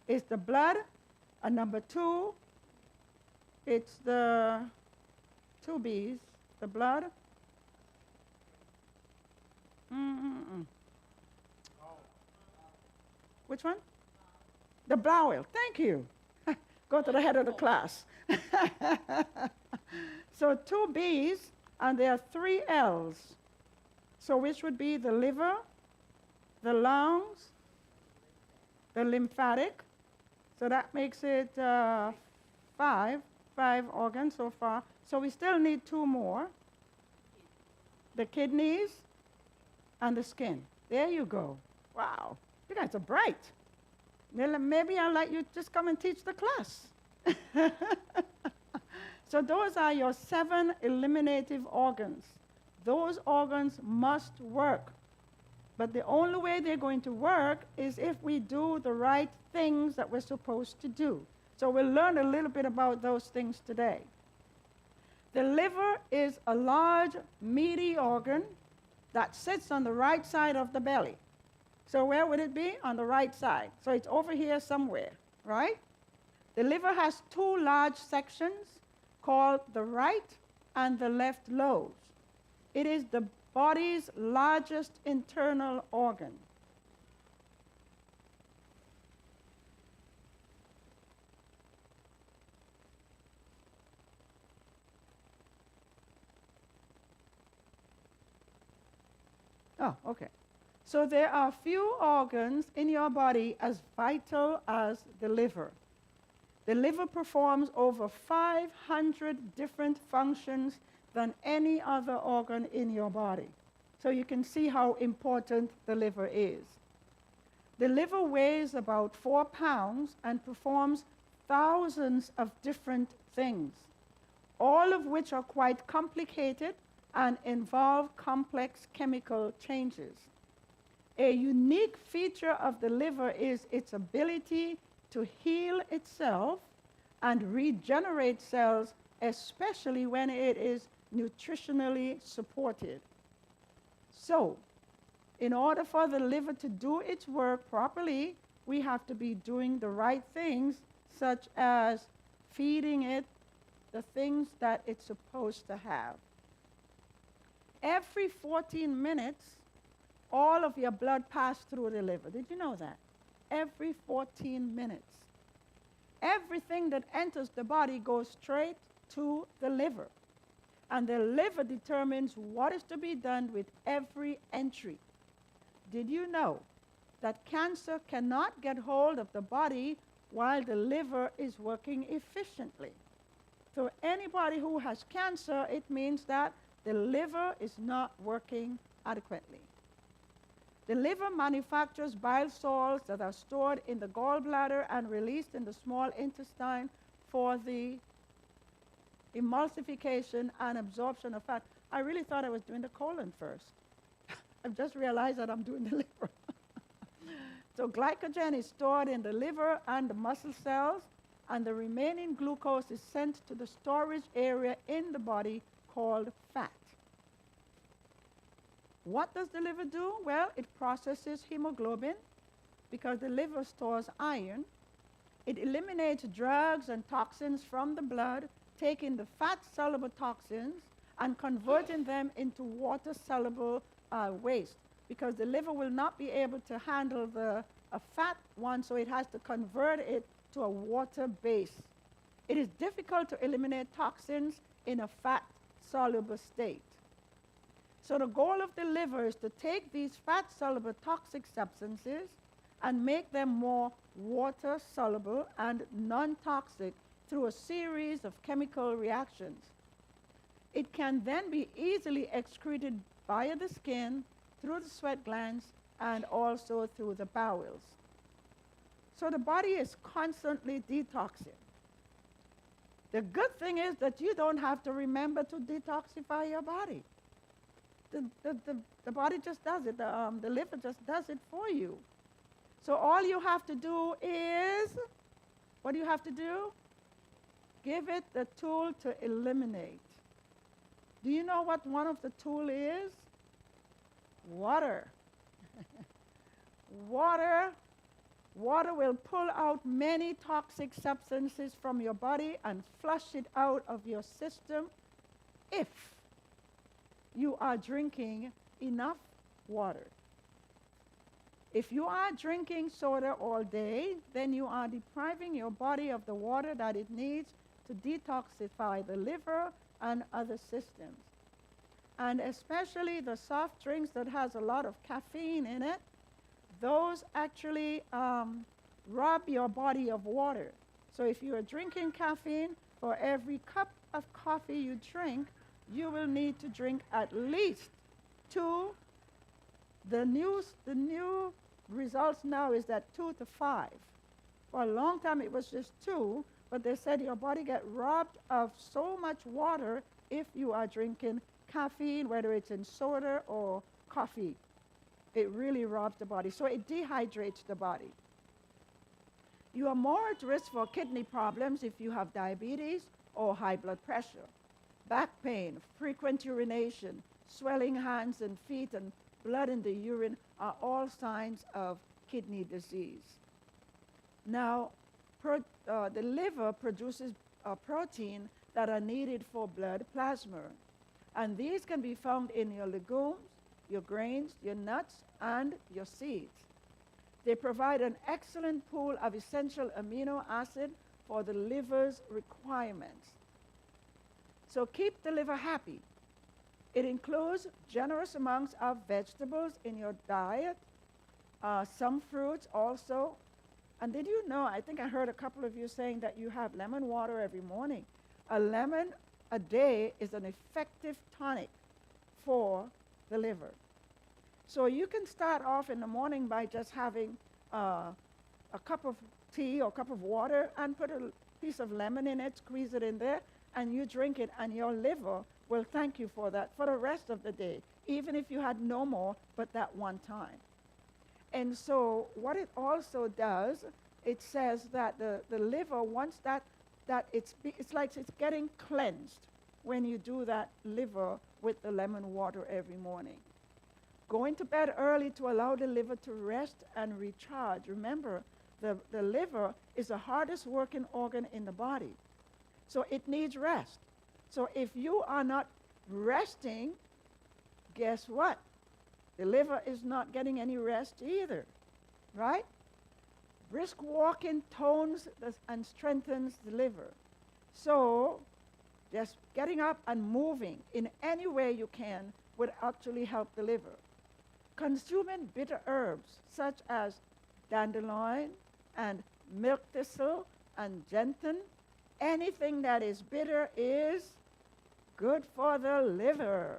is the blood, and number 2, it's the 2 B's, the blood. Which one? The bowel. Thank you. Go to the head of the class. So 2 B's, and there are 3 L's. So which would be the liver, the lungs, the lymphatic. So that makes it 5 organs so far. So we still need 2 more. The kidneys and the skin. There you go. Wow. You guys are bright. Maybe I'll let you just come and teach the class. So those are your 7 eliminative organs. Those organs must work. But the only way they're going to work is if we do the right things that we're supposed to do. So we'll learn a little bit about those things today. The liver is a large, meaty organ that sits on the right side of the belly. So where would it be? On the right side. So it's over here somewhere, right? The liver has 2 large sections called the right and the left lobes. It is the body's largest internal organ. Oh, okay. So there are few organs in your body as vital as the liver. The liver performs over 500 different functions than any other organ in your body. So you can see how important the liver is. The liver weighs about 4 pounds and performs thousands of different things, all of which are quite complicated and involve complex chemical changes. A unique feature of the liver is its ability to heal itself and regenerate cells, especially when it is nutritionally supported. So, in order for the liver to do its work properly, we have to be doing the right things, such as feeding it the things that it's supposed to have. Every 14 minutes, all of your blood passes through the liver. Did you know that? Every 14 minutes. Everything that enters the body goes straight to the liver. And the liver determines what is to be done with every entry. Did you know that cancer cannot get hold of the body while the liver is working efficiently? So anybody who has cancer, it means that the liver is not working adequately. The liver manufactures bile salts that are stored in the gallbladder and released in the small intestine for the emulsification and absorption of fat. I really thought I was doing the colon first. I've just realized that I'm doing the liver. So glycogen is stored in the liver and the muscle cells, and the remaining glucose is sent to the storage area in the body called fat. What does the liver do? Well, it processes hemoglobin because the liver stores iron. It eliminates drugs and toxins from the blood, taking the fat-soluble toxins and converting them into water-soluble waste, because the liver will not be able to handle a fat one, so it has to convert it to a water base. It is difficult to eliminate toxins in a fat-soluble state. So the goal of the liver is to take these fat-soluble toxic substances and make them more water-soluble and non-toxic through a series of chemical reactions. It can then be easily excreted via the skin, through the sweat glands, and also through the bowels. So the body is constantly detoxing. The good thing is that you don't have to remember to detoxify your body. The body just does it. The liver just does it for you. So all you have to do is, what do you have to do? Give it the tool to eliminate. Do you know what one of the tools is? Water. Water Water will pull out many toxic substances from your body and flush it out of your system if you are drinking enough water. If you are drinking soda all day, then you are depriving your body of the water that it needs to detoxify the liver and other systems. And especially the soft drinks that has a lot of caffeine in it, those actually rob your body of water. So if you are drinking caffeine, for every cup of coffee you drink, you will need to drink at least 2. The new results now is that 2 to 5. For a long time it was just 2, but they said your body get robbed of so much water if you are drinking caffeine, whether it's in soda or coffee. It really robs the body. So it dehydrates the body. You are more at risk for kidney problems if you have diabetes or high blood pressure. Back pain, frequent urination, swelling hands and feet, and blood in the urine are all signs of kidney disease. Now, the liver produces protein that are needed for blood plasma. And these can be found in your legumes, your grains, your nuts, and your seeds. They provide an excellent pool of essential amino acid for the liver's requirements. So keep the liver happy. It includes generous amounts of vegetables in your diet, some fruits also. And did you know, I think I heard a couple of you saying that you have lemon water every morning. A lemon a day is an effective tonic for the liver. So you can start off in the morning by just having a cup of tea or cup of water and put a piece of lemon in it, squeeze it in there, and you drink it, and your liver will thank you for that for the rest of the day, even if you had no more but that one time. And so what it also does, it says that the liver, once that it's like it's getting cleansed when you do that liver with the lemon water every morning. Going to bed early to allow the liver to rest and recharge. Remember, the liver is the hardest working organ in the body. So it needs rest. So if you are not resting, guess what? The liver is not getting any rest either, right? Brisk walking tones and strengthens the liver. So just getting up and moving in any way you can would actually help the liver. Consuming bitter herbs such as dandelion and milk thistle and gentian, anything that is bitter is good for the liver.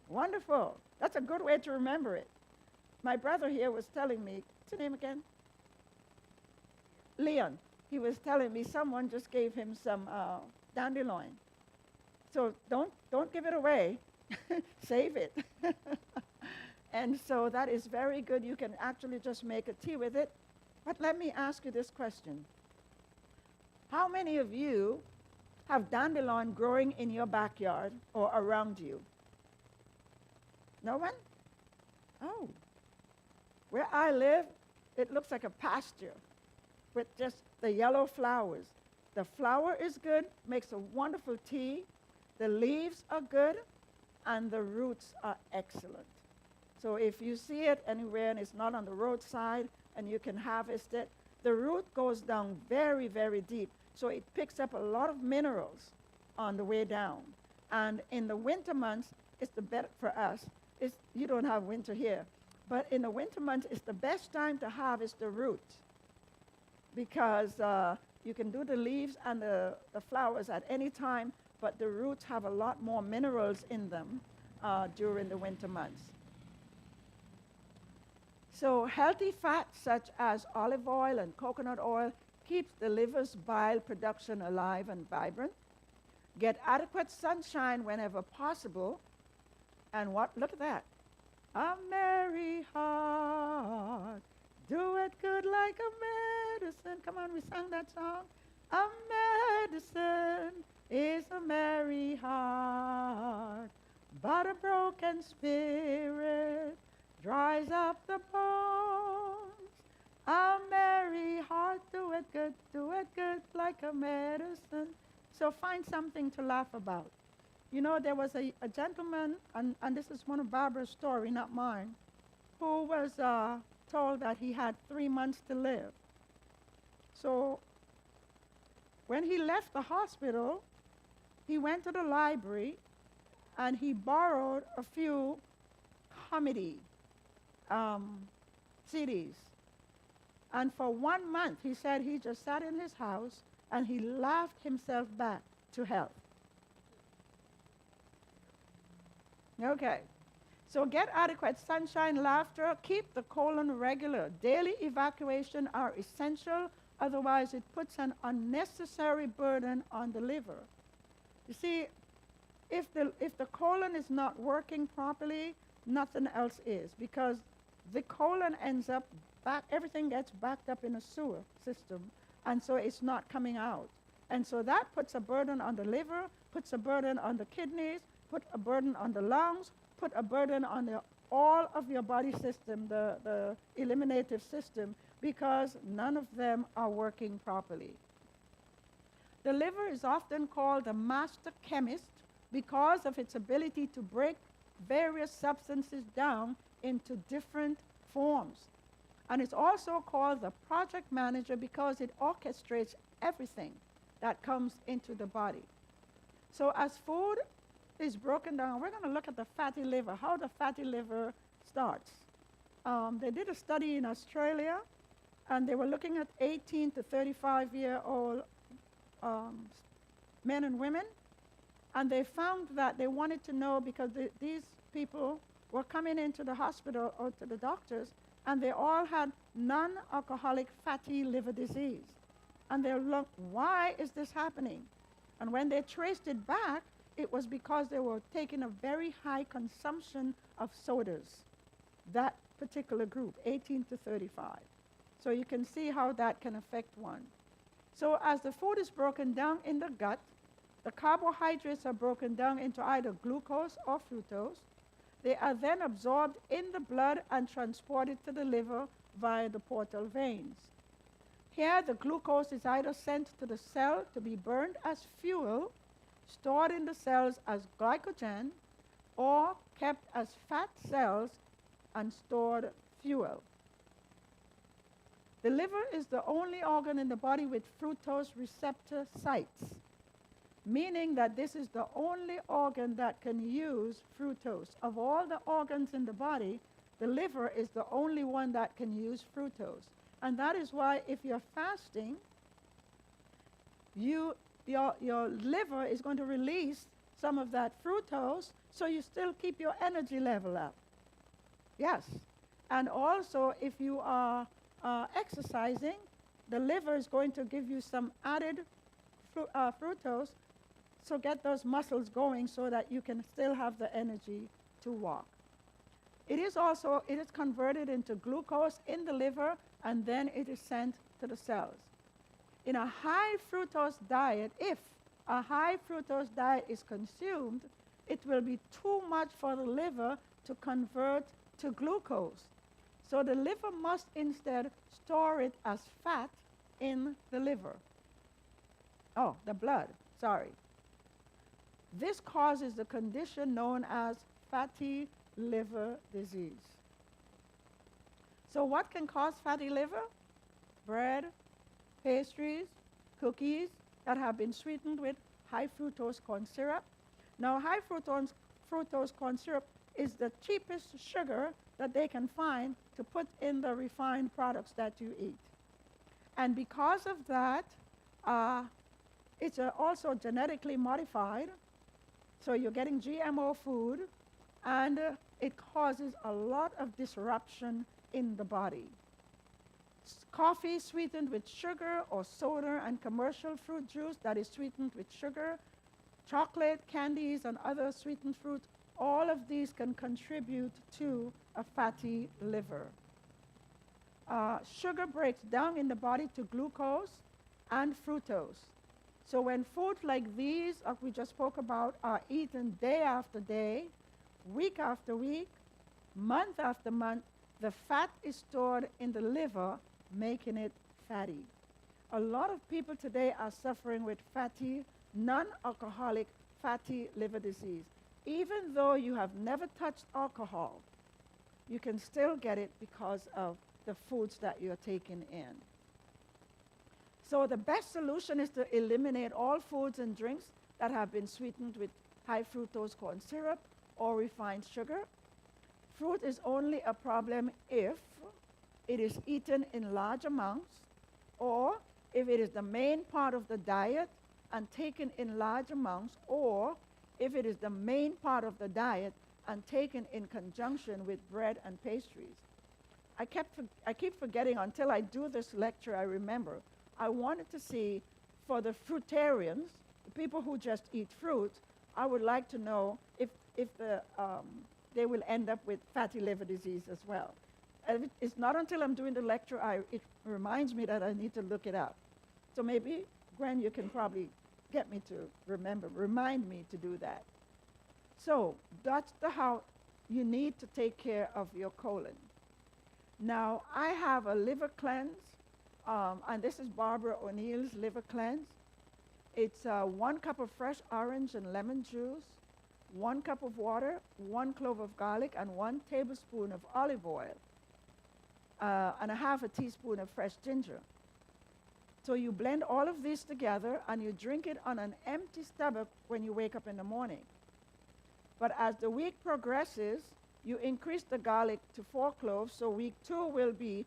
Wonderful. That's a good way to remember it. My brother here was telling me, what's his name again? Leon. He was telling me someone just gave him some dandelion. So don't give it away. Save it. And so that is very good. You can actually just make a tea with it. But let me ask you this question. How many of you have dandelion growing in your backyard or around you? No one? Oh. Where I live, it looks like a pasture with just the yellow flowers. The flower is good, makes a wonderful tea. The leaves are good, and the roots are excellent. So if you see it anywhere and it's not on the roadside and you can harvest it, the root goes down very, very deep. So it picks up a lot of minerals on the way down. And in the winter months, it's the best for us. You don't have winter here. But in the winter months, it's the best time to harvest the roots because you can do the leaves and the flowers at any time, but the roots have a lot more minerals in them during the winter months. So healthy fats such as olive oil and coconut oil keeps the liver's bile production alive and vibrant. Get adequate sunshine whenever possible. And what? Look at that. A merry heart, do it good like a medicine. Come on, we sang that song. A medicine is a merry heart, but a broken spirit dries up the bones. A merry heart, do it good, like a medicine. So find something to laugh about. You know, there was a gentleman, and this is one of Barbara's story, not mine, who was told that he had 3 months to live. So when he left the hospital, he went to the library and he borrowed a few comedy CDs. And for 1 month, he said he just sat in his house and he laughed himself back to health. Okay. So get adequate sunshine, laughter, keep the colon regular. Daily evacuation are essential, otherwise it puts an unnecessary burden on the liver. You see, if the colon is not working properly, nothing else is, because the colon ends up back, everything gets backed up in a sewer system, and so it's not coming out. And so that puts a burden on the liver, puts a burden on the kidneys, put a burden on the lungs, put a burden on all of your body system, the eliminative system, because none of them are working properly. The liver is often called the master chemist because of its ability to break various substances down into different forms. And it's also called the project manager because it orchestrates everything that comes into the body. So as food is broken down, we're going to look at the fatty liver, how the fatty liver starts. They did a study in Australia, and they were looking at 18 to 35-year-old men and women, and they found that they wanted to know, because these people were coming into the hospital or to the doctors, and they all had non-alcoholic fatty liver disease. And they looked, why is this happening? And when they traced it back, it was because they were taking a very high consumption of sodas, that particular group, 18 to 35. So you can see how that can affect one. So as the food is broken down in the gut, the carbohydrates are broken down into either glucose or fructose. They are then absorbed in the blood and transported to the liver via the portal veins. Here, the glucose is either sent to the cell to be burned as fuel, stored in the cells as glycogen, or kept as fat cells and stored fuel. The liver is the only organ in the body with fructose receptor sites, meaning that this is the only organ that can use fructose. Of all the organs in the body, the liver is the only one that can use fructose. And that is why if you're fasting, your liver is going to release some of that fructose, so you still keep your energy level up. Yes. And also, if you are exercising, the liver is going to give you some added fructose, so get those muscles going so that you can still have the energy to walk. It is converted into glucose in the liver, and then it is sent to the cells. In a high fructose diet, if a high fructose diet is consumed, it will be too much for the liver to convert to glucose. So the liver must instead store it as fat in the liver. Oh, the blood, sorry. This causes the condition known as fatty liver disease. So what can cause fatty liver? Bread, pastries, cookies that have been sweetened with high fructose corn syrup. Now, high fructose corn syrup is the cheapest sugar that they can find to put in the refined products that you eat. And because of that, it's also genetically modified. So you're getting GMO food, and it causes a lot of disruption in the body. Coffee sweetened with sugar, or soda and commercial fruit juice that is sweetened with sugar, chocolate, candies, and other sweetened fruit, all of these can contribute to a fatty liver. Sugar breaks down in the body to glucose and fructose. So when foods like these, we just spoke about, are eaten day after day, week after week, month after month, the fat is stored in the liver making it fatty. A lot of people today are suffering with fatty, non-alcoholic fatty liver disease. Even though you have never touched alcohol, you can still get it because of the foods that you're taking in. So the best solution is to eliminate all foods and drinks that have been sweetened with high fructose corn syrup or refined sugar. Fruit is only a problem if it is eaten in large amounts, or if it is the main part of the diet and taken in large amounts, or if it is the main part of the diet and taken in conjunction with bread and pastries. I keep forgetting until I do this lecture, I remember. I wanted to see, for the fruitarians, the people who just eat fruit, I would like to know if they will end up with fatty liver disease as well. And it's not until I'm doing the lecture, it reminds me that I need to look it up. So maybe, Gwen, you can probably get me to remind me to do that. So that's how you need to take care of your colon. Now, I have a liver cleanse, and this is Barbara O'Neill's liver cleanse. It's 1 cup of fresh orange and lemon juice, 1 cup of water, 1 clove of garlic, and 1 tablespoon of olive oil, and a half a teaspoon of fresh ginger. So you blend all of these together, and you drink it on an empty stomach when you wake up in the morning. But as the week progresses, you increase the garlic to 4 cloves, so week 2 will be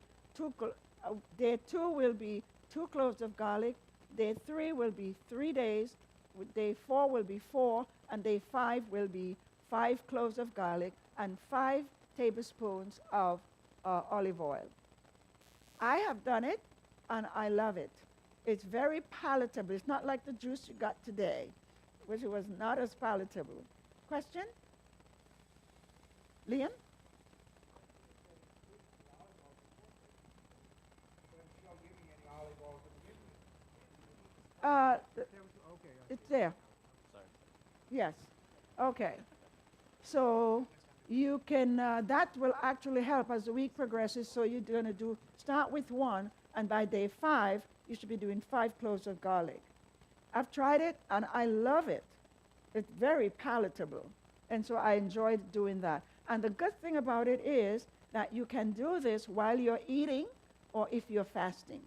day 2 will be 2 cloves of garlic, day 3 will be 3 days, day 4 will be 4, and day 5 will be 5 cloves of garlic and 5 tablespoons of olive oil. I have done it, and I love it. It's very palatable. It's not like the juice you got today, which was not as palatable. Question? Liam? It's there. Sorry. Yes. Okay. So you can, that will actually help as the week progresses. So you're going to start with 1, and by day 5, you should be doing 5 cloves of garlic. I've tried it, and I love it. It's very palatable. And so I enjoyed doing that. And the good thing about it is that you can do this while you're eating or if you're fasting.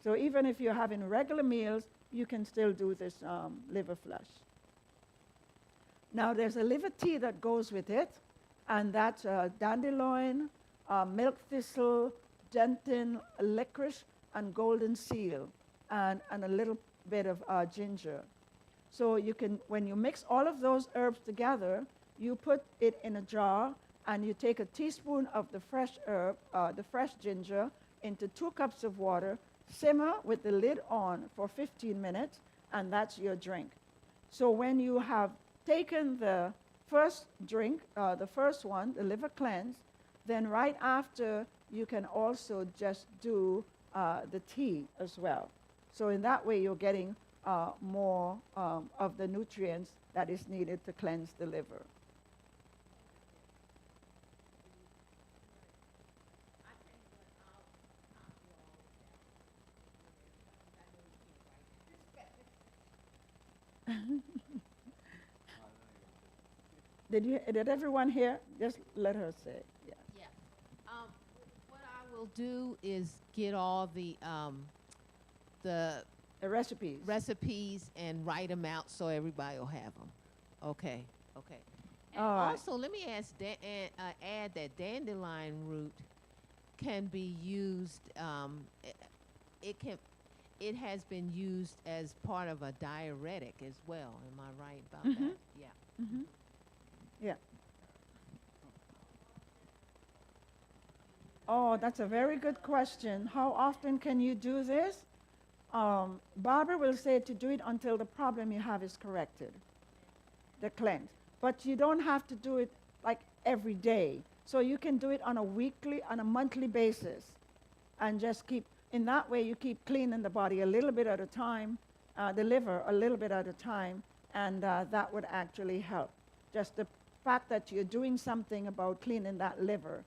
So even if you're having regular meals, you can still do this liver flush. Now there's a liver tea that goes with it, and that's dandelion, milk thistle, gentian, licorice, and golden seal, and a little bit of ginger. So you can, when you mix all of those herbs together, you put it in a jar, and you take a teaspoon of the fresh herb, the fresh ginger, into 2 cups of water, simmer with the lid on for 15 minutes, and that's your drink. So when you have taken the first drink, the first one, the liver cleanse, then right after you can also just do the tea as well. So in that way you're getting more of the nutrients that is needed to cleanse the liver. Did everyone hear? Just let her say. Yeah. Yeah. What I will do is get all the recipes and write them out so everybody will have them. Okay. Okay. And also, let me add that dandelion root can be used. It has been used as part of a diuretic as well. Am I right about that? Yeah. Mm-hmm. Yeah. Oh, that's a very good question. How often can you do this? Barbara will say to do it until the problem you have is corrected, the cleanse. But you don't have to do it like every day. So you can do it on a monthly basis, and just keep, in that way you keep cleaning the body a little bit at a time, the liver a little bit at a time, and that would actually help. Just the fact that you're doing something about cleaning that liver,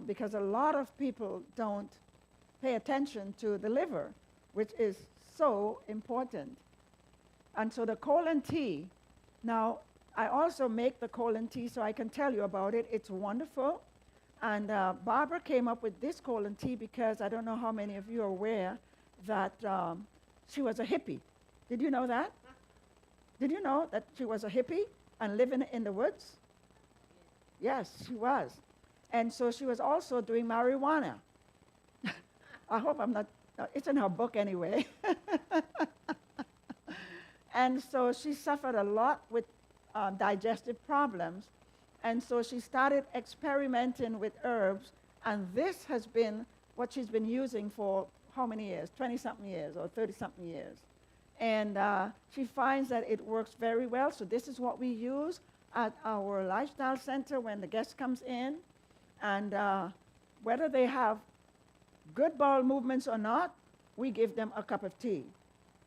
because a lot of people don't pay attention to the liver, which is so important. And so the colon tea, now I also make the colon tea so I can tell you about it. It's wonderful. And Barbara came up with this colon tea because I don't know how many of you are aware that she was a hippie. Did you know that? Did you know that she was a hippie and living in the woods? Yes, she was. And so she was also doing marijuana. I hope I'm not, it's in her book anyway. And so she suffered a lot with digestive problems. And so she started experimenting with herbs. And this has been what she's been using for how many years? 20-something years or 30-something years. And she finds that it works very well. So this is what we use at our lifestyle center when the guest comes in. And whether they have good bowel movements or not, we give them a cup of tea.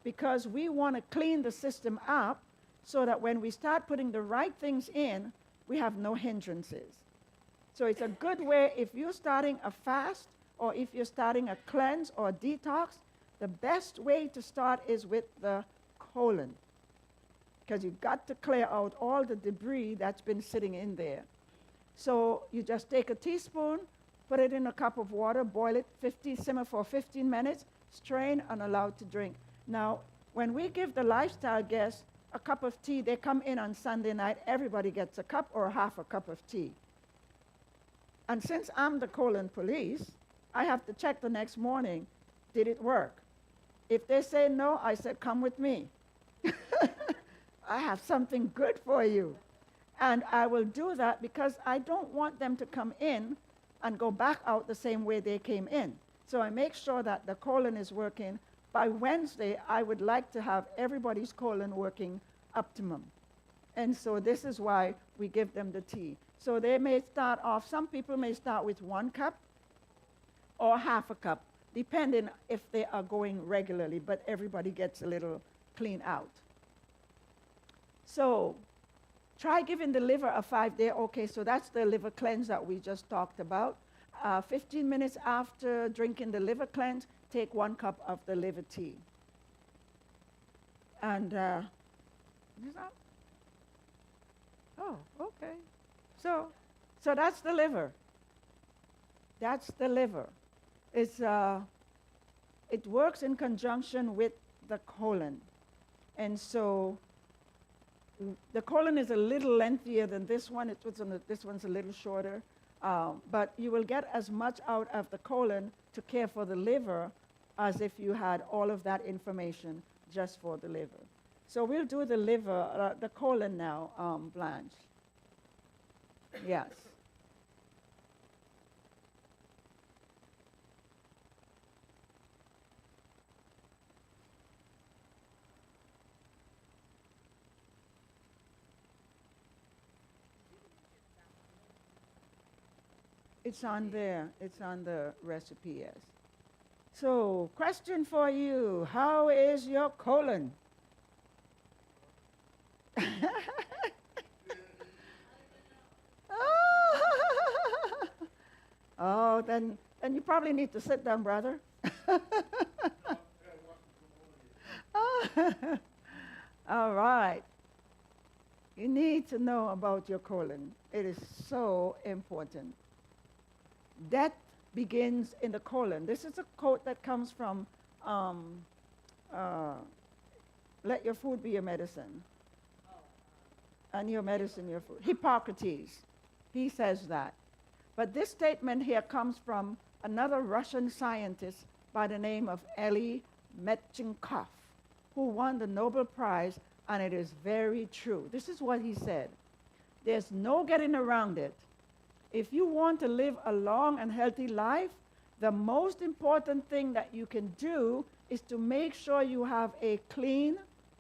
Because we want to clean the system up so that when we start putting the right things in, we have no hindrances. So it's a good way if you're starting a fast or if you're starting a cleanse or a detox, the best way to start is with the colon. Because you've got to clear out all the debris that's been sitting in there. So you just take a teaspoon, put it in a cup of water, boil it, simmer for 15 minutes, strain, and allow to drink. Now, when we give the lifestyle guests a cup of tea, they come in on Sunday night, everybody gets a cup or half a cup of tea. And since I'm the colon police, I have to check the next morning, did it work? If they say no, I said, come with me. I have something good for you. And I will do that because I don't want them to come in and go back out the same way they came in. So I make sure that the colon is working. By Wednesday, I would like to have everybody's colon working optimum. And so this is why we give them the tea. So they may start off, some people may start with 1 cup or half a cup, depending if they are going regularly, but everybody gets a little clean out. So try giving the liver a 5-day, okay, so that's the liver cleanse that we just talked about. 15 minutes after drinking the liver cleanse, take 1 cup of the liver tea. And, oh, okay. So that's the liver. That's the liver. It's, it works in conjunction with the colon. And so the colon is a little lengthier than this one. This one's a little shorter. But you will get as much out of the colon to care for the liver as if you had all of that information just for the liver. So we'll do the liver, the colon now, Blanche. Yes. It's on there. It's on the recipe, yes. So, question for you. How is your colon? Oh, then you probably need to sit down, brother. All right. You need to know about your colon. It is so important. Death begins in the colon. This is a quote that comes from let your food be your medicine. And your medicine, your food. Hippocrates, he says that. But this statement here comes from another Russian scientist by the name of Elie Metchnikoff, who won the Nobel Prize, and it is very true. This is what he said. There's no getting around it. If you want to live a long and healthy life, the most important thing that you can do is to make sure you have a clean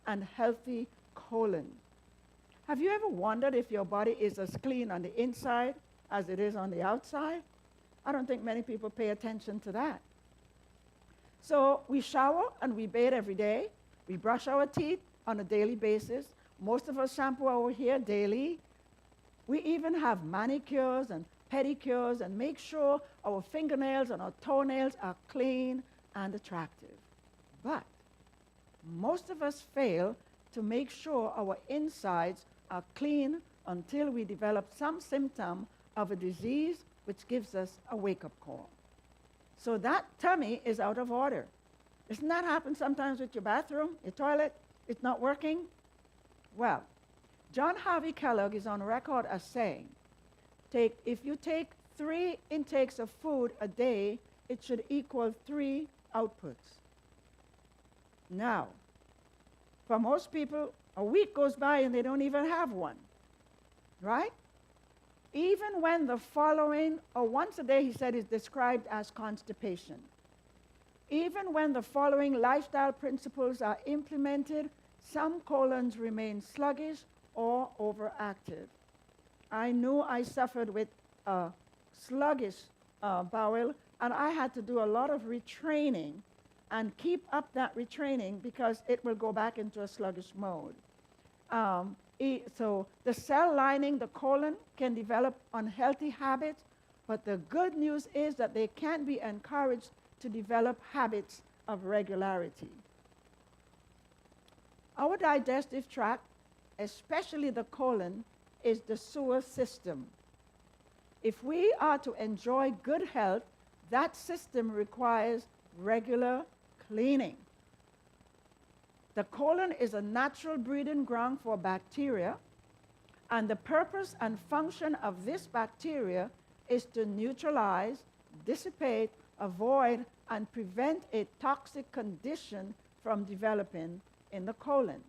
and healthy colon. Have you ever wondered if your body is as clean on the inside as it is on the outside? I don't think many people pay attention to that. So we shower and we bathe every day. We brush our teeth on a daily basis. Most of us shampoo our hair daily. We even have manicures and pedicures and make sure our fingernails and our toenails are clean and attractive. But most of us fail to make sure our insides are clean until we develop some symptom of a disease which gives us a wake-up call. So that tummy is out of order. Doesn't that happen sometimes with your bathroom, your toilet? It's not working? Well, John Harvey Kellogg is on record as saying, if you take 3 intakes of food a day, it should equal 3 outputs. Now, for most people, a week goes by and they don't even have one, right? Even when the following, or once a day, he said, is described as constipation. Even when the following lifestyle principles are implemented, some colons remain sluggish or overactive. I knew I suffered with a sluggish bowel, and I had to do a lot of retraining and keep up that retraining because it will go back into a sluggish mode. So the cell lining, the colon, can develop unhealthy habits, but the good news is that they can be encouraged to develop habits of regularity. Our digestive tract, especially the colon, is the sewer system. If we are to enjoy good health, that system requires regular cleaning. The colon is a natural breeding ground for bacteria, and the purpose and function of this bacteria is to neutralize, dissipate, avoid, and prevent a toxic condition from developing in the colon.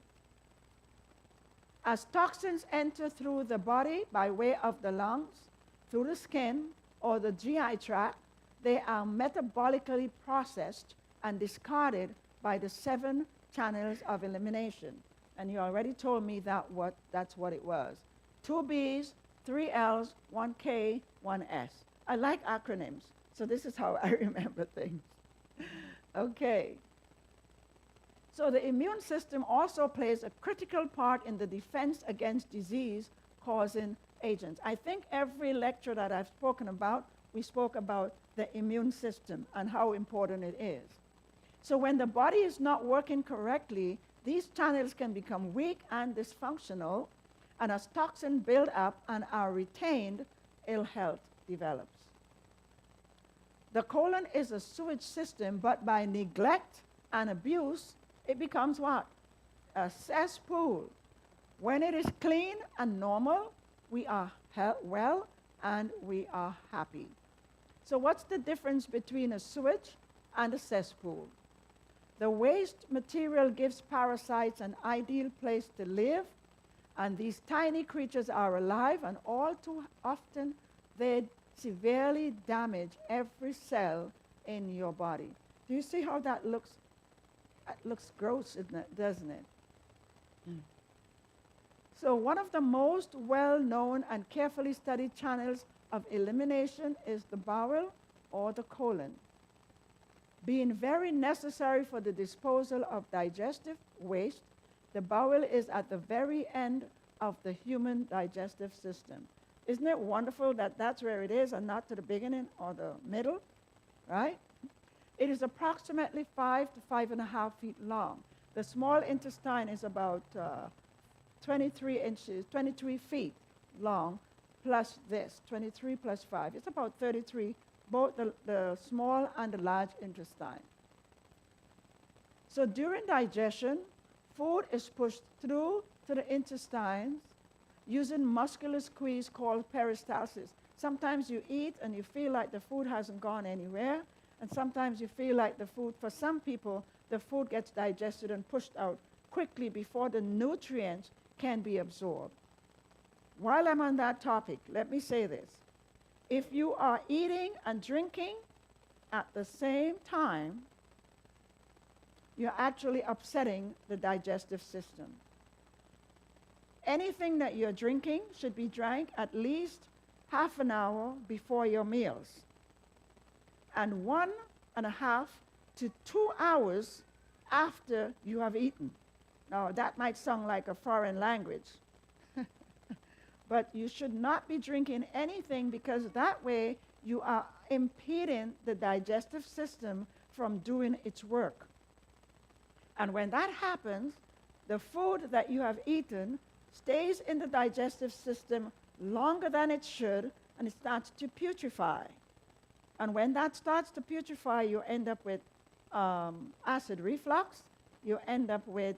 As toxins enter through the body by way of the lungs, through the skin, or the GI tract, they are metabolically processed and discarded by the 7 channels of elimination. And you already told me that's what it was. 2 B's, 3 L's, 1 K, 1 S. I like acronyms, so this is how I remember things. Okay. So the immune system also plays a critical part in the defense against disease-causing agents. I think every lecture that I've spoken about, we spoke about the immune system and how important it is. So when the body is not working correctly, these channels can become weak and dysfunctional, and as toxins build up and are retained, ill health develops. The colon is a sewage system, but by neglect and abuse, it becomes what? A cesspool. When it is clean and normal, we are well and we are happy. So what's the difference between a sewage and a cesspool? The waste material gives parasites an ideal place to live, and these tiny creatures are alive, and all too often they severely damage every cell in your body. Do you see how that looks? It looks gross, doesn't it? So one of the most well-known and carefully studied channels of elimination is the bowel or the colon. Being very necessary for the disposal of digestive waste, the bowel is at the very end of the human digestive system. Isn't it wonderful that that's where it is and not to the beginning or the middle, right? It is approximately 5 to 5.5 feet long. The small intestine is about 23 feet long, plus this, 23 plus 5. It's about 33, both the small and the large intestine. So during digestion, food is pushed through to the intestines using muscular squeeze called peristalsis. Sometimes you eat and you feel like the food hasn't gone anywhere, and sometimes you feel like the food, for some people, the food gets digested and pushed out quickly before the nutrients can be absorbed. While I'm on that topic, let me say this. If you are eating and drinking at the same time, you're actually upsetting the digestive system. Anything that you're drinking should be drank at least half an hour before your meals, and 1.5 to 2 hours after you have eaten. Now, that might sound like a foreign language, but you should not be drinking anything because that way you are impeding the digestive system from doing its work. And when that happens, the food that you have eaten stays in the digestive system longer than it should, and it starts to putrefy. And when that starts to putrefy, you end up with acid reflux, you end up with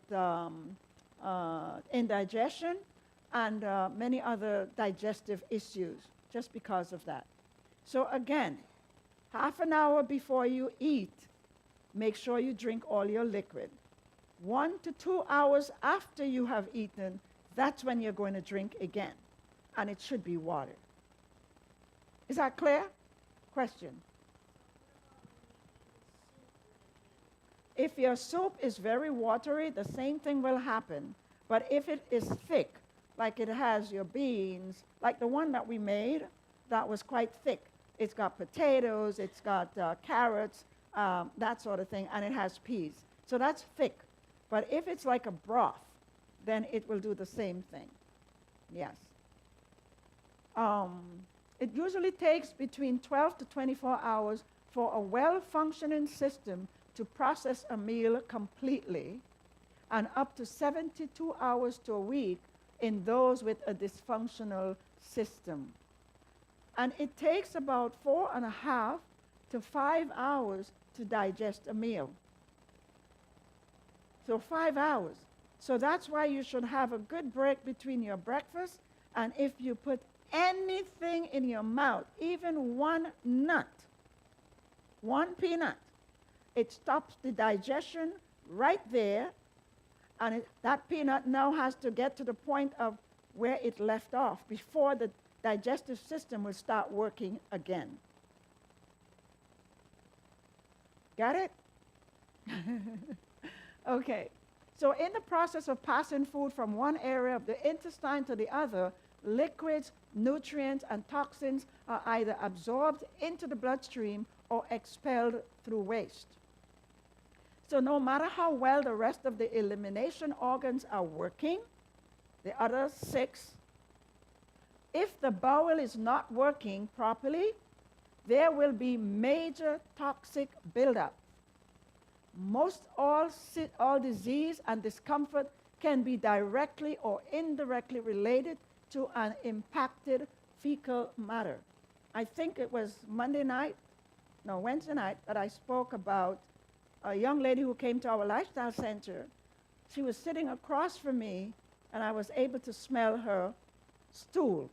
indigestion, and many other digestive issues just because of that. So again, half an hour before you eat, make sure you drink all your liquid. 1 to 2 hours after you have eaten, that's when you're going to drink again. And it should be water. Is that clear? Question. If your soup is very watery, the same thing will happen. But if it is thick, like it has your beans, like the one that we made, that was quite thick. It's got potatoes, it's got carrots, that sort of thing, and it has peas. So that's thick. But if it's like a broth, then it will do the same thing. Yes. It usually takes between 12 to 24 hours for a well-functioning system to process a meal completely, and up to 72 hours to a week in those with a dysfunctional system. And it takes about 4.5 to 5 hours to digest a meal. So 5 hours. So that's why you should have a good break between your breakfast, and if you put anything in your mouth, even one nut, one peanut, it stops the digestion right there, and that peanut now has to get to the point of where it left off before the digestive system will start working again. Got it? Okay. So in the process of passing food from one area of the intestine to the other, liquids, nutrients, and toxins are either absorbed into the bloodstream or expelled through waste. So no matter how well the rest of the elimination organs are working, the other 6, if the bowel is not working properly, there will be major toxic buildup. Most all disease and discomfort can be directly or indirectly related to an impacted fecal matter. I think it was Wednesday night, that I spoke about a young lady who came to our lifestyle center. She was sitting across from me, and I was able to smell her stool.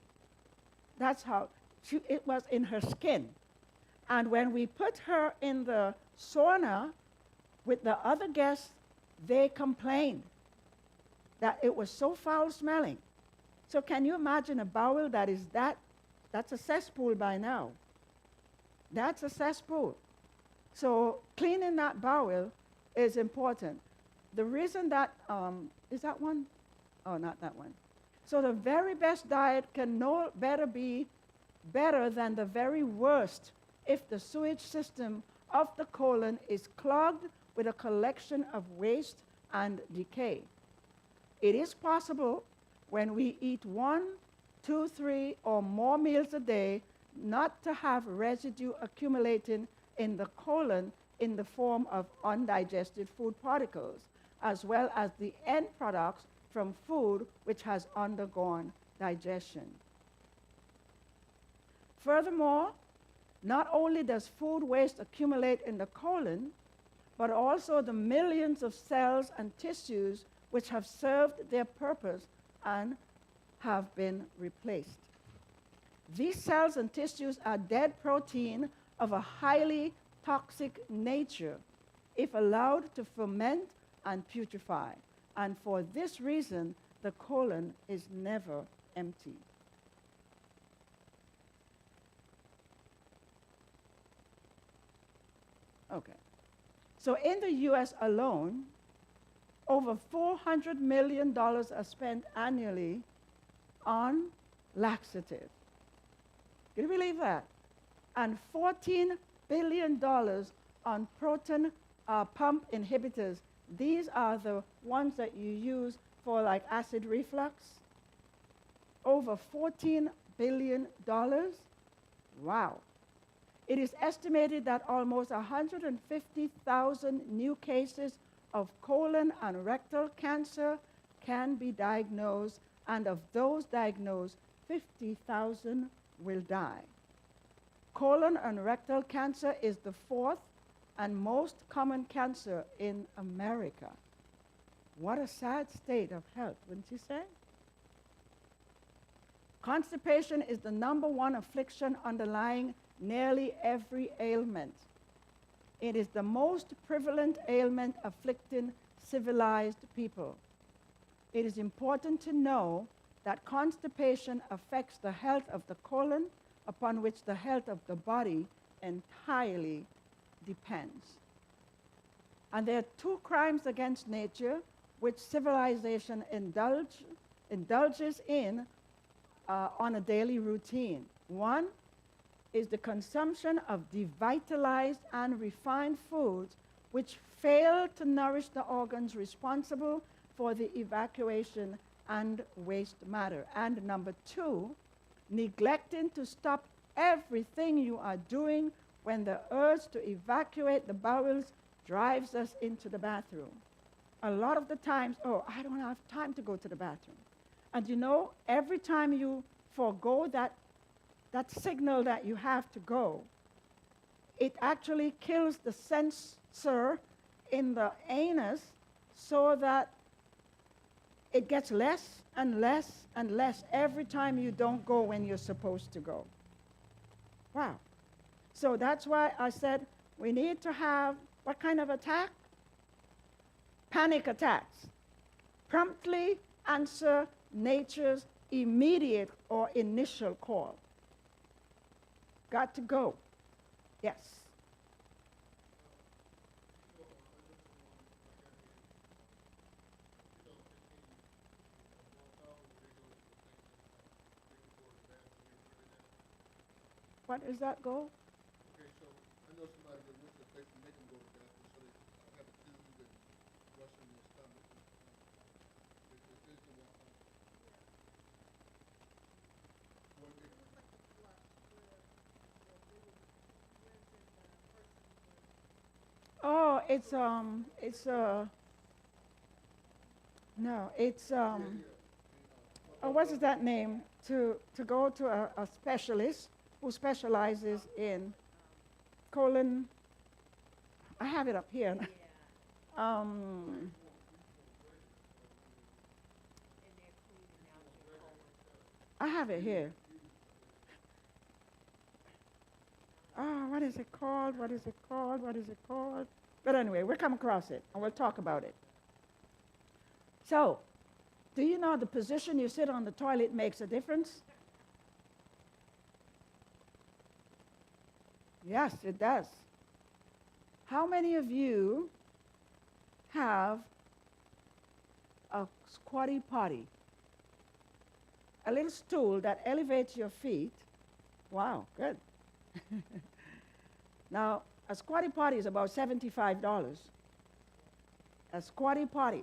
That's how it was in her skin. And when we put her in the sauna with the other guests, they complained that it was so foul smelling. So can you imagine a bowel that is that's a cesspool by now. That's a cesspool. So cleaning that bowel is important. The reason that, is that one? Oh, not that one. So the very best diet can no better be better than the very worst if the sewage system of the colon is clogged with a collection of waste and decay. It is possible when we eat 1, 2, 3, or more meals a day not to have residue accumulating in the colon in the form of undigested food particles, as well as the end products from food which has undergone digestion. Furthermore, not only does food waste accumulate in the colon, but also the millions of cells and tissues which have served their purpose and have been replaced. These cells and tissues are dead protein of a highly toxic nature if allowed to ferment and putrefy. And for this reason, the colon is never empty. Okay. So in the US alone, over $400 million are spent annually on laxative. Can you believe that? And $14 billion on proton pump inhibitors. These are the ones that you use for like acid reflux. over $14 billion. Wow. It is estimated that almost 150,000 new cases of colon and rectal cancer can be diagnosed, and of those diagnosed, 50,000 will die. Colon and rectal cancer is the fourth and most common cancer in America. What a sad state of health, wouldn't you say? Constipation is the number one affliction underlying nearly every ailment. It is the most prevalent ailment afflicting civilized people. It is important to know that constipation affects the health of the colon, upon which the health of the body entirely depends. And there are two crimes against nature which civilization indulges in on a daily routine. One is the consumption of devitalized and refined foods which fail to nourish the organs responsible for the evacuation and waste matter. And number two, neglecting to stop everything you are doing when the urge to evacuate the bowels drives us into the bathroom. A lot of the times, oh, I don't have time to go to the bathroom. And you know, every time you forego that signal that you have to go, it actually kills the sensor in the anus so that it gets less and less and less every time you don't go when you're supposed to go. Wow. So that's why I said we need to have what kind of attack? Panic attacks. Promptly answer nature's immediate or initial call. Got to go. Yes. What is that goal? Okay, so I know somebody that wants to place and make them go to the bathroom so they have a tube and rush in their stomach. Oh, what is that name? To go to a specialist who specializes in colon. I have it up here. I have it here. Oh, what is it called? What is it called? What is it called? But anyway, we'll come across it and we'll talk about it. So, do you know the position you sit on the toilet makes a difference? Yes, it does. How many of you have a squatty potty? A little stool that elevates your feet. Wow, good. Now, a squatty potty is about $75. A squatty potty.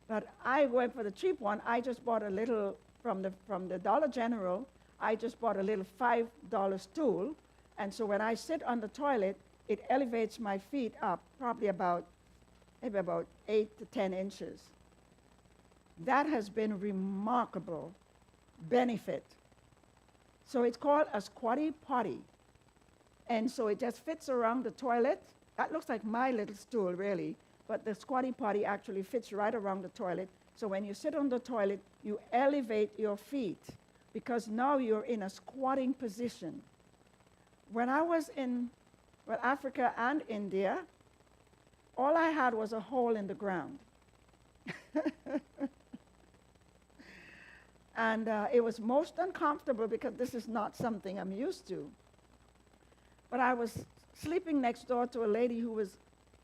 But I went for the cheap one. I just bought a little from the Dollar General. I just bought a little $5 stool. And so when I sit on the toilet, it elevates my feet up probably maybe about 8 to 10 inches. That has been remarkable benefit. So it's called a squatty potty. And so it just fits around the toilet. That looks like my little stool, really. But the squatty potty actually fits right around the toilet. So when you sit on the toilet, you elevate your feet because now you're in a squatting position. When I was in Africa and India, all I had was a hole in the ground. And it was most uncomfortable because this is not something I'm used to. But I was sleeping next door to a lady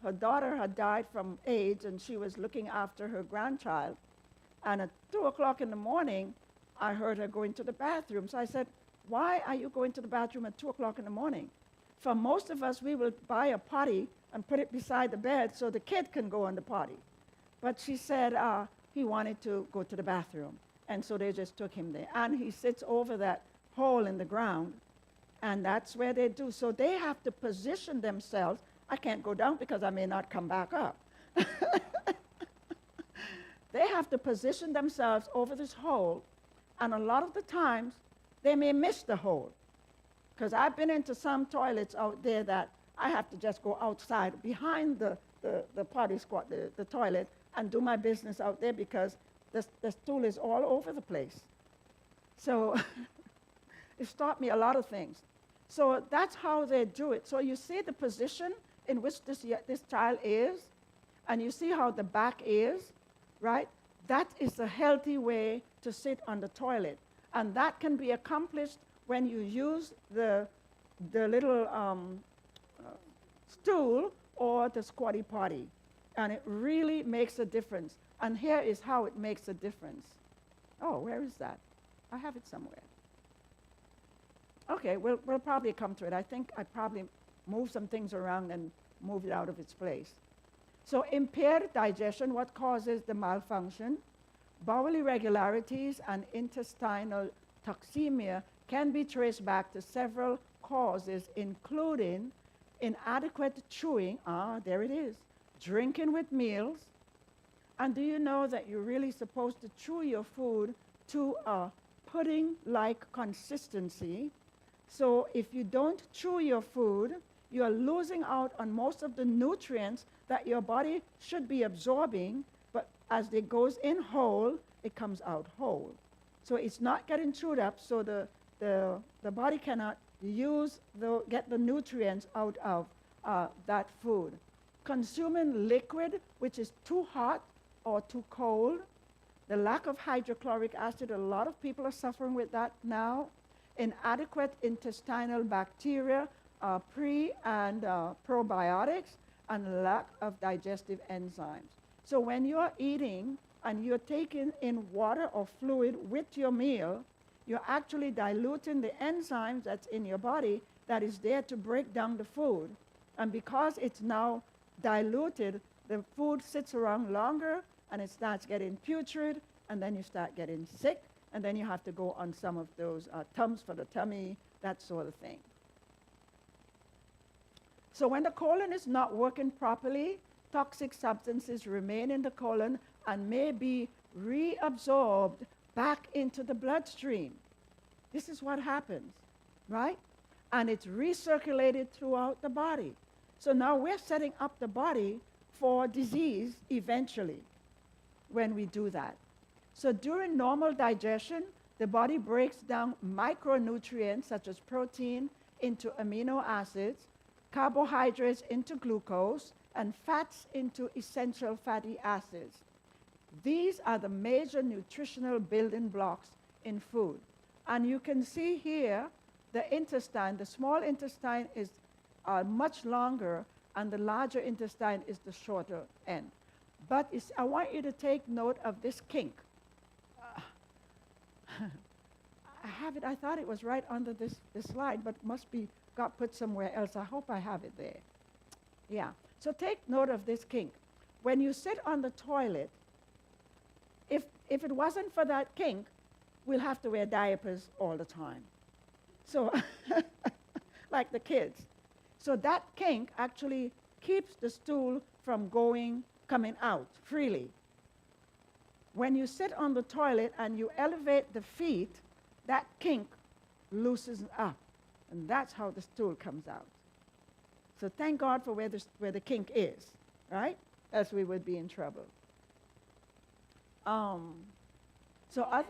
her daughter had died from AIDS, and she was looking after her grandchild. And at 2 o'clock in the morning, I heard her going to the bathroom. So I said, why are you going to the bathroom at 2 o'clock in the morning? For most of us, we will buy a potty and put it beside the bed so the kid can go on the potty. But she said he wanted to go to the bathroom. And so they just took him there. And he sits over that hole in the ground, and that's where they do. So they have to position themselves. I can't go down because I may not come back up. They have to position themselves over this hole, and a lot of the times they may miss the hole. Because I've been into some toilets out there that I have to just go outside behind the potty squat, the toilet, and do my business out there because the stool is all over the place. So it's taught me a lot of things. So that's how they do it. So you see the position in which this child is, and you see how the back is, right? That is a healthy way to sit on the toilet. And that can be accomplished when you use the little stool or the squatty potty. And it really makes a difference. And here is how it makes a difference. Oh, where is that? I have it somewhere. Okay, we'll probably come to it. I think I probably moved some things around and moved it out of its place. So impaired digestion, what causes the malfunction? Bowel irregularities and intestinal toxemia can be traced back to several causes, including inadequate chewing, there it is, drinking with meals. And do you know that you're really supposed to chew your food to a pudding-like consistency? So if you don't chew your food, you are losing out on most of the nutrients that your body should be absorbing, but as it goes in whole, it comes out whole. So it's not getting chewed up, so the body cannot get the nutrients out of that food. Consuming liquid, which is too hot or too cold, the lack of hydrochloric acid, a lot of people are suffering with that now. Inadequate intestinal bacteria, pre- and probiotics, and lack of digestive enzymes. So when you're eating and you're taking in water or fluid with your meal, you're actually diluting the enzymes that's in your body that is there to break down the food. And because it's now diluted, the food sits around longer and it starts getting putrid, and then you start getting sick, and then you have to go on some of those Tums for the tummy, that sort of thing. So when the colon is not working properly, toxic substances remain in the colon and may be reabsorbed back into the bloodstream. This is what happens, right? And it's recirculated throughout the body. So now we're setting up the body for disease eventually when we do that. So during normal digestion, the body breaks down micronutrients such as protein into amino acids, carbohydrates into glucose, and fats into essential fatty acids. These are the major nutritional building blocks in food. And you can see here the intestine, the small intestine is much longer, and the larger intestine is the shorter end. But I want you to take note of this kink. I have it, I thought it was right under this slide, but must be got put somewhere else. I hope I have it there. Yeah, so take note of this kink. When you sit on the toilet, if it wasn't for that kink, we'll have to wear diapers all the time. So, like the kids. So that kink actually keeps the stool from coming out freely. When you sit on the toilet and you elevate the feet, that kink loosens up. And that's how the stool comes out. So thank God for where the kink is, right? Else we would be in trouble. So other...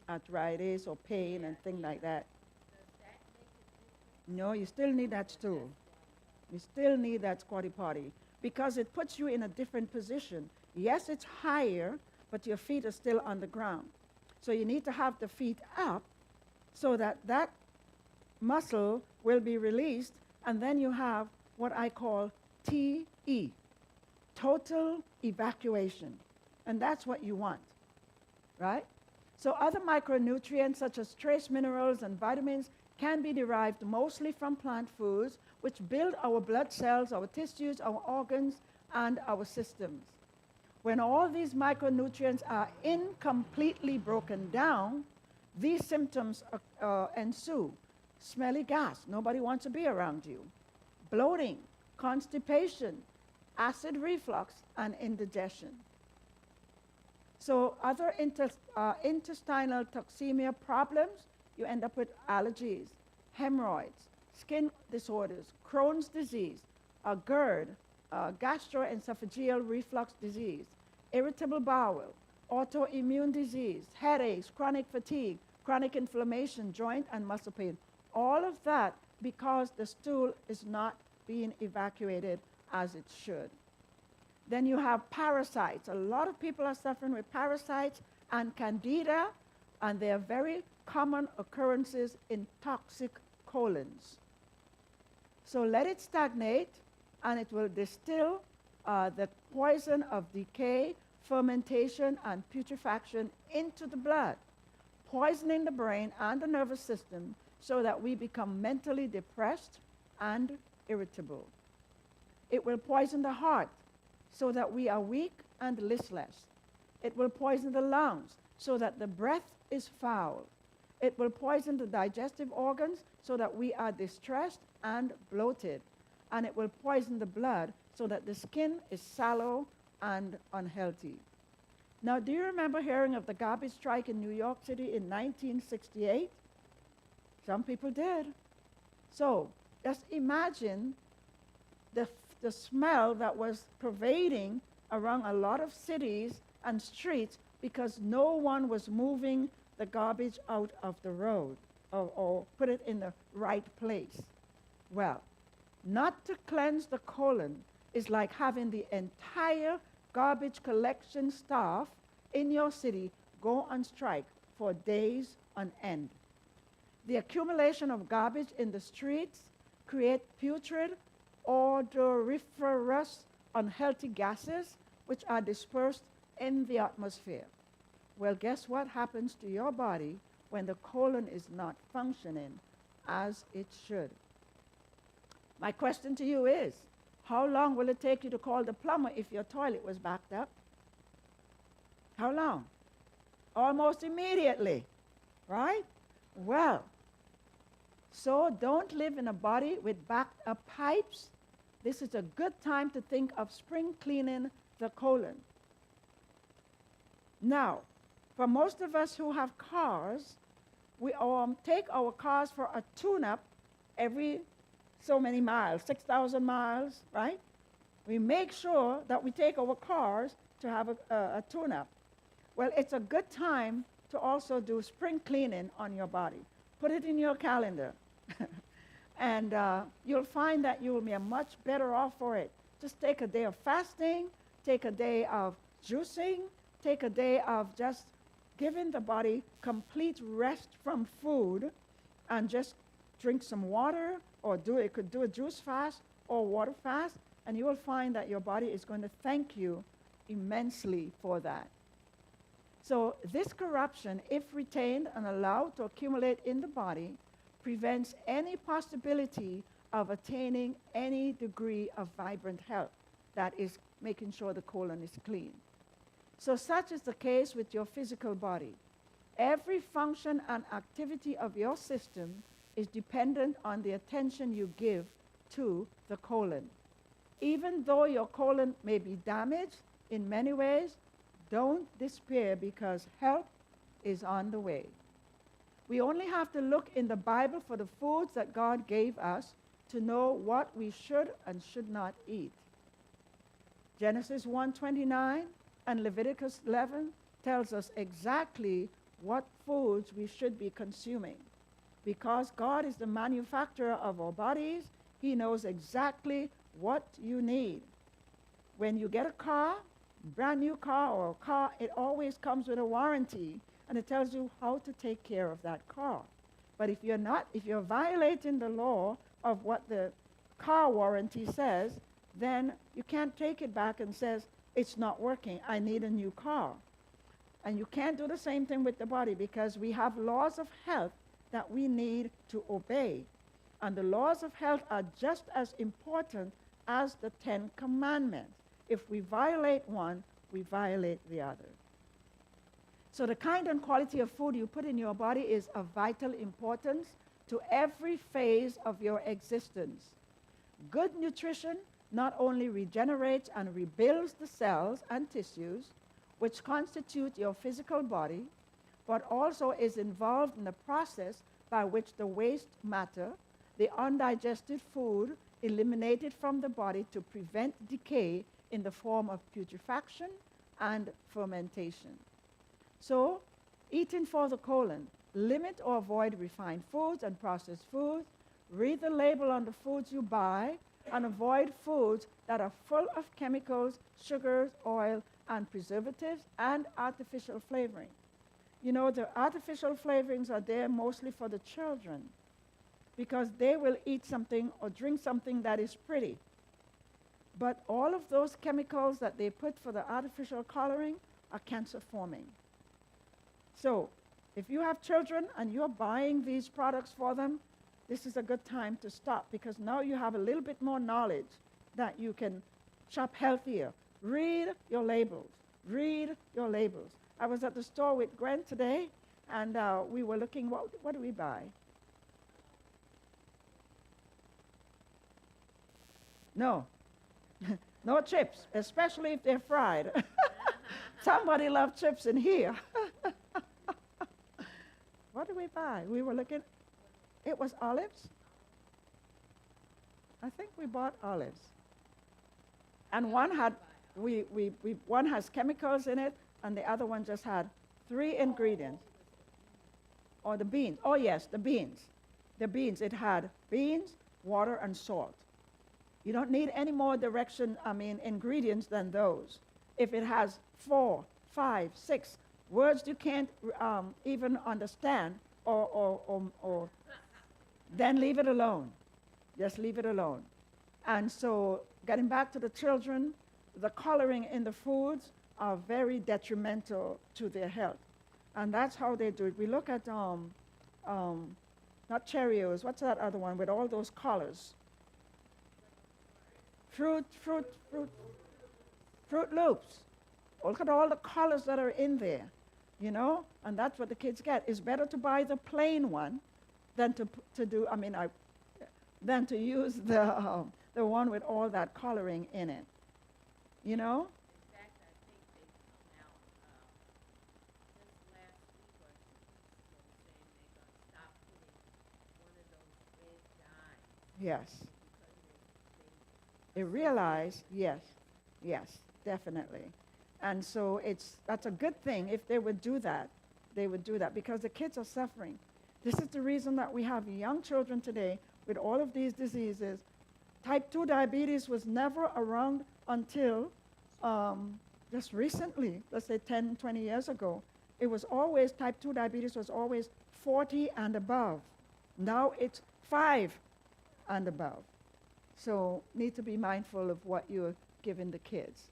arthritis or pain and things like that. No, you still need that stool. You still need that squatty potty because it puts you in a different position. Yes, it's higher, but your feet are still on the ground. So you need to have the feet up so that that muscle will be released, and then you have what I call TE, total evacuation. And that's what you want, right? So other micronutrients such as trace minerals and vitamins can be derived mostly from plant foods, which build our blood cells, our tissues, our organs, and our systems. When all these micronutrients are incompletely broken down, these symptoms ensue. Smelly gas, nobody wants to be around you. Bloating, constipation, acid reflux, and indigestion. So other intestinal toxemia problems, you end up with allergies, hemorrhoids, skin disorders, Crohn's disease, GERD, gastroesophageal reflux disease, irritable bowel, autoimmune disease, headaches, chronic fatigue, chronic inflammation, joint and muscle pain. All of that because the stool is not being evacuated as it should. Then you have parasites. A lot of people are suffering with parasites and candida, and they are very common occurrences in toxic colons. So let it stagnate, and it will distill the poison of decay, fermentation, and putrefaction into the blood, poisoning the brain and the nervous system so that we become mentally depressed and irritable. It will poison the heart so that we are weak and listless. It will poison the lungs so that the breath is foul. It will poison the digestive organs so that we are distressed and bloated. And it will poison the blood so that the skin is sallow and unhealthy. Now, do you remember hearing of the garbage strike in New York City in 1968? Some people did. So just imagine the smell that was pervading around a lot of cities and streets because no one was moving the garbage out of the road or put it in the right place. Well, not to cleanse the colon is like having the entire garbage collection staff in your city go on strike for days on end. The accumulation of garbage in the streets create putrid, odoriferous, unhealthy gases which are dispersed in the atmosphere. Well, guess what happens to your body when the colon is not functioning as it should? My question to you is, how long will it take you to call the plumber if your toilet was backed up? How long? Almost immediately, right? Well, so don't live in a body with backed up pipes. This is a good time to think of spring cleaning the colon. Now, for most of us who have cars, we take our cars for a tune-up every so many miles, 6,000 miles, right? We make sure that we take our cars to have a tune-up. Well, it's a good time to also do spring cleaning on your body. Put it in your calendar. And you'll find that you will be much better off for it. Just take a day of fasting, take a day of juicing, take a day of just giving the body complete rest from food, and just drink some water, or could do a juice fast or water fast, and you will find that your body is going to thank you immensely for that. So this corruption, if retained and allowed to accumulate in the body, prevents any possibility of attaining any degree of vibrant health, that is, making sure the colon is clean. So such is the case with your physical body. Every function and activity of your system is dependent on the attention you give to the colon. Even though your colon may be damaged in many ways, don't despair because help is on the way. We only have to look in the Bible for the foods that God gave us to know what we should and should not eat. Genesis 1:29 and Leviticus 11 tells us exactly what foods we should be consuming. Because God is the manufacturer of our bodies, He knows exactly what you need. When you get a car, brand new car or a car, it always comes with a warranty, and it tells you how to take care of that car. But if you're violating the law of what the car warranty says, then you can't take it back and says, it's not working, I need a new car. And you can't do the same thing with the body because we have laws of health that we need to obey. And the laws of health are just as important as the 10 commandments. If we violate one, we violate the other. So the kind and quality of food you put in your body is of vital importance to every phase of your existence. Good nutrition not only regenerates and rebuilds the cells and tissues which constitute your physical body, but also is involved in the process by which the waste matter, the undigested food, eliminated from the body to prevent decay in the form of putrefaction and fermentation. So, eating for the colon. Limit or avoid refined foods and processed foods. Read the label on the foods you buy and avoid foods that are full of chemicals, sugars, oil, and preservatives and artificial flavoring. You know, the artificial flavorings are there mostly for the children because they will eat something or drink something that is pretty. But all of those chemicals that they put for the artificial coloring are cancer forming. So, if you have children and you're buying these products for them, this is a good time to stop because now you have a little bit more knowledge that you can shop healthier. Read your labels. Read your labels. I was at the store with Gwen today, and we were looking, what do we buy? No. No chips, especially if they're fried. Somebody loves chips in here. What did we buy? We were looking, it was olives. I think we bought olives. And one had, one has chemicals in it, and the other one just had 3 ingredients. Or the beans. Oh, yes, the beans. The beans. It had beans, water, and salt. You don't need any more ingredients than those. If it has 4, 5, 6 words you can't even understand, or then leave it alone. Just leave it alone. And so, getting back to the children, the coloring in the foods are very detrimental to their health. And that's how they do it. We look at, not Cheerios, what's that other one with all those colors? Fruit Loops. Look at all the colors that are in there, you know? And that's what the kids get. It's better to buy the plain one than to use the one with all that coloring in it, you know? In fact, I think they come out just last week or 2 weeks ago saying they're going to stop putting one of those red dyes. Yes. Because They realize, yes, definitely. And so that's a good thing. If they would do that, they would do that because the kids are suffering. This is the reason that we have young children today with all of these diseases. Type 2 diabetes was never around until just recently, let's say 10, 20 years ago. It was always, type 2 diabetes was always 40 and above. Now it's 5 and above. So need to be mindful of what you're giving the kids.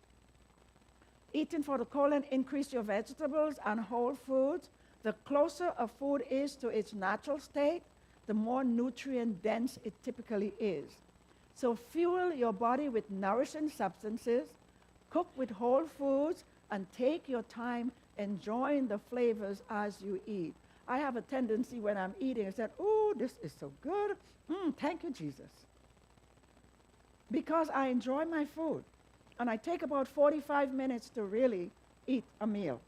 Eating for the colon, increase your vegetables and whole foods. The closer a food is to its natural state, the more nutrient dense it typically is. So fuel your body with nourishing substances, cook with whole foods, and take your time enjoying the flavors as you eat. I have a tendency when I'm eating, I said, "Oh, this is so good. Thank you, Jesus." Because I enjoy my food. And I take about 45 minutes to really eat a meal.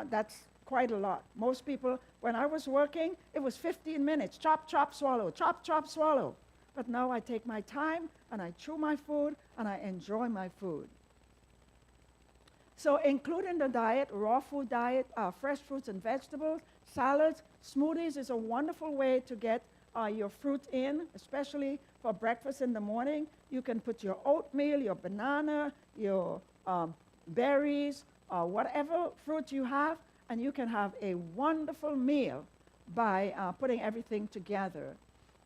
That's quite a lot. Most people, when I was working, it was 15 minutes. Chop, chop, swallow. Chop, chop, swallow. But now I take my time, and I chew my food, and I enjoy my food. So include in the diet, raw food diet, fresh fruits and vegetables, salads, smoothies is a wonderful way to get your fruit in, especially for breakfast in the morning. You can put your oatmeal, your banana, your berries, whatever fruit you have, and you can have a wonderful meal by putting everything together.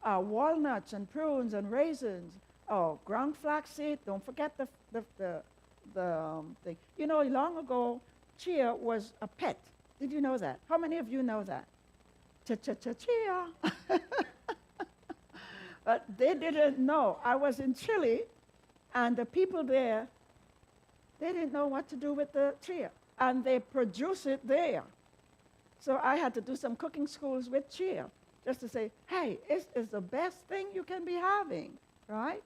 Walnuts and prunes and raisins, ground flaxseed. Don't forget the thing. You know, long ago, chia was a pet. Did you know that? How many of you know that? Chia. But they didn't know. I was in Chile, and the people there, they didn't know what to do with the chia, and they produce it there. So I had to do some cooking schools with chia, just to say, hey, this is the best thing you can be having, right?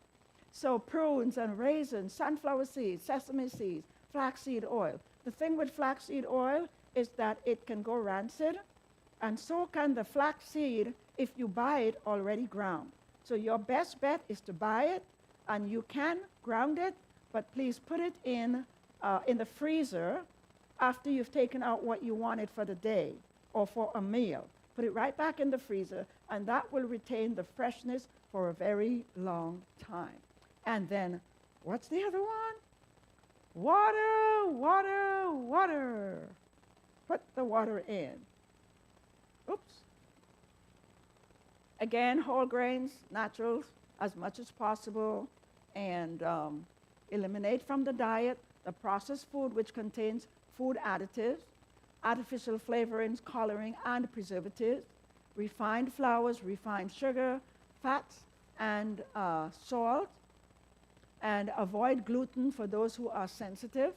So prunes and raisins, sunflower seeds, sesame seeds, flaxseed oil. The thing with flaxseed oil is that it can go rancid, and so can the flaxseed if you buy it already ground. So your best bet is to buy it, and you can ground it, but please put it in the freezer after you've taken out what you wanted for the day or for a meal. Put it right back in the freezer, and that will retain the freshness for a very long time. And then, what's the other one? Water, water, water. Put the water in. Oops. Again, whole grains, naturals, as much as possible, and eliminate from the diet the processed food which contains food additives, artificial flavorings, coloring, and preservatives, refined flours, refined sugar, fats, and salt, and avoid gluten for those who are sensitive.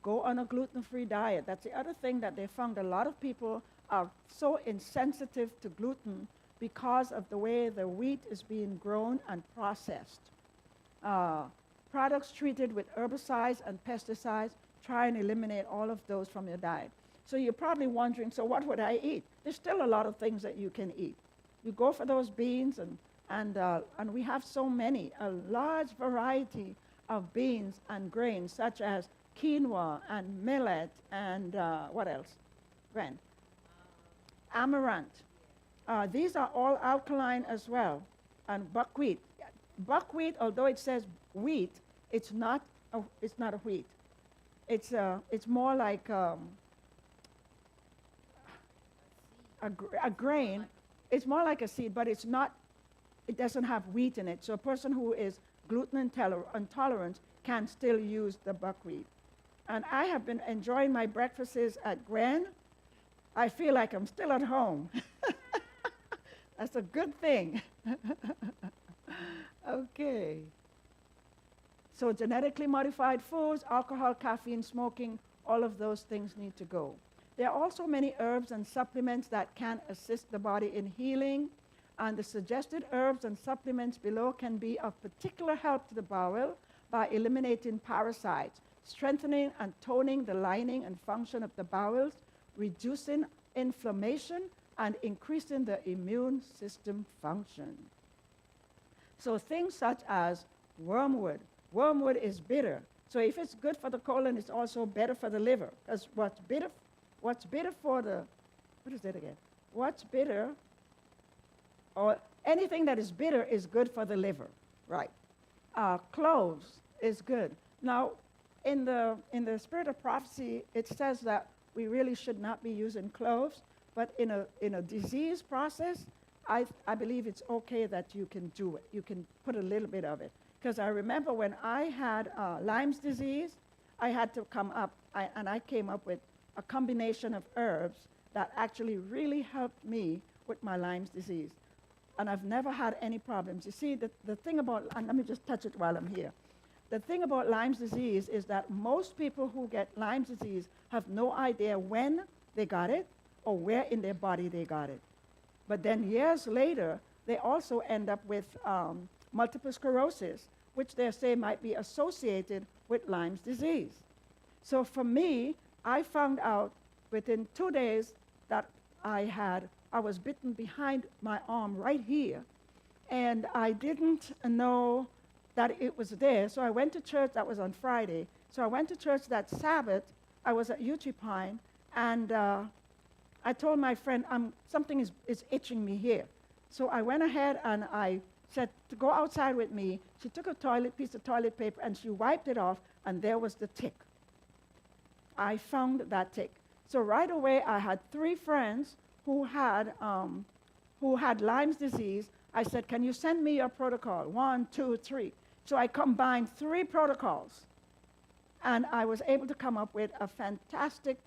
Go on a gluten-free diet. That's the other thing that they found. A lot of people are so insensitive to gluten because of the way the wheat is being grown and processed. Products treated with herbicides and pesticides, try and eliminate all of those from your diet. So you're probably wondering, so what would I eat? There's still a lot of things that you can eat. You go for those beans, and we have so many, a large variety of beans and grains, such as quinoa and millet and what else? Gwen? Amaranth. These are all alkaline as well. And buckwheat. Buckwheat, although it says wheat, it's not a wheat. It's more like a grain. It's more like a seed, but it doesn't have wheat in it. So a person who is gluten intolerant can still use the buckwheat. And I have been enjoying my breakfasts at Gwen. I feel like I'm still at home. That's a good thing. Okay. So genetically modified foods, alcohol, caffeine, smoking, all of those things need to go. There are also many herbs and supplements that can assist the body in healing, and the suggested herbs and supplements below can be of particular help to the bowel by eliminating parasites, strengthening and toning the lining and function of the bowels, reducing inflammation, and increasing the immune system function. So things such as wormwood. Wormwood is bitter. So if it's good for the colon, it's also better for the liver. Because what's bitter for the, what is that again? What's bitter, or anything that is bitter is good for the liver, right? Cloves is good. Now, in the spirit of prophecy, it says that we really should not be using cloves, but in a disease process, I believe it's okay that you can do it. You can put a little bit of it. Because I remember when I had Lyme's disease, I had to come up, and I came up with a combination of herbs that actually really helped me with my Lyme's disease. And I've never had any problems. You see, the thing about, and let me just touch it while I'm here. The thing about Lyme's disease is that most people who get Lyme's disease have no idea when they got it or where in their body they got it. But then years later, they also end up with multiple sclerosis, which they say might be associated with Lyme's disease. So for me, I found out within 2 days that I was bitten behind my arm right here, and I didn't know that it was there. So I went to church. That was on Friday. So I went to church that Sabbath. I was at Pine, and I told my friend, something is itching me here. So I went ahead and I said to go outside with me. She took a piece of toilet paper and she wiped it off, and there was the tick. I found that tick. So right away, I had 3 friends who had Lyme's disease. I said, can you send me your protocol? 1, 2, 3. So I combined 3 protocols, and I was able to come up with a fantastic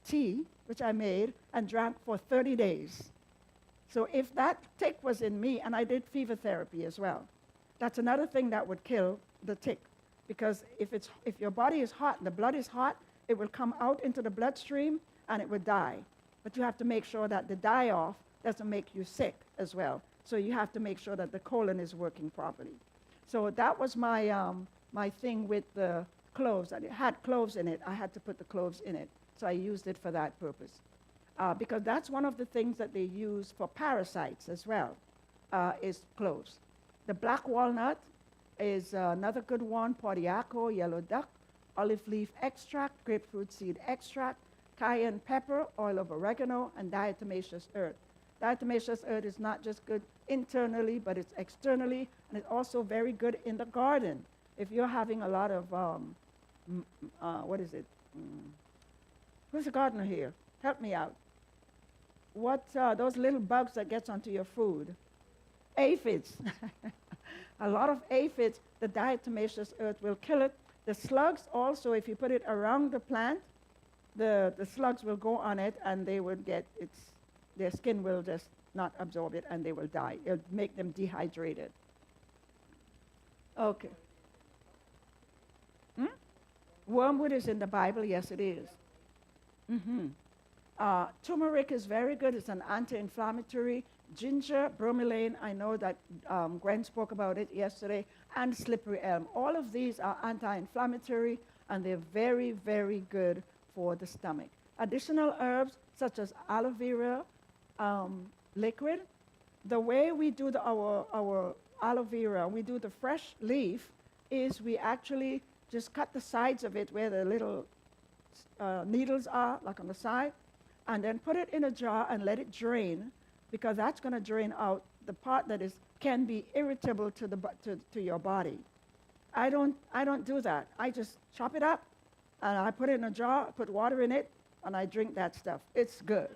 tea, which I made and drank for 30 days. So if that tick was in me, and I did fever therapy as well, that's another thing that would kill the tick. Because if your body is hot and the blood is hot, it will come out into the bloodstream and it would die. But you have to make sure that the die-off doesn't make you sick as well. So you have to make sure that the colon is working properly. So that was my, my thing with the cloves. And it had cloves in it. I had to put the cloves in it. So I used it for that purpose. Because that's one of the things that they use for parasites as well, is cloves. The black walnut is another good one, Poriaco, yellow duck, olive leaf extract, grapefruit seed extract, cayenne pepper, oil of oregano, and diatomaceous earth. Diatomaceous earth is not just good internally, but it's externally, and it's also very good in the garden. If you're having a lot of, what is it? Who's a gardener here? Help me out. What, those little bugs that gets onto your food? Aphids. A lot of aphids, the diatomaceous earth will kill it. The slugs also, if you put it around the plant, the slugs will go on it and they will get, their skin will just not absorb it and they will die. It'll make them dehydrated. Okay. Wormwood is in the Bible, yes it is. Turmeric is very good, it's an anti-inflammatory. Ginger, bromelain, I know that Gwen spoke about it yesterday, and slippery elm. All of these are anti-inflammatory and they're very, very good for the stomach. Additional herbs such as aloe vera liquid. The way we do our aloe vera, we do the fresh leaf, is we actually just cut the sides of it where the little needles are, like on the side, and then put it in a jar and let it drain, because that's going to drain out the part that can be irritable to your body. I don't do that. I just chop it up, and I put it in a jar, put water in it, and I drink that stuff. It's good.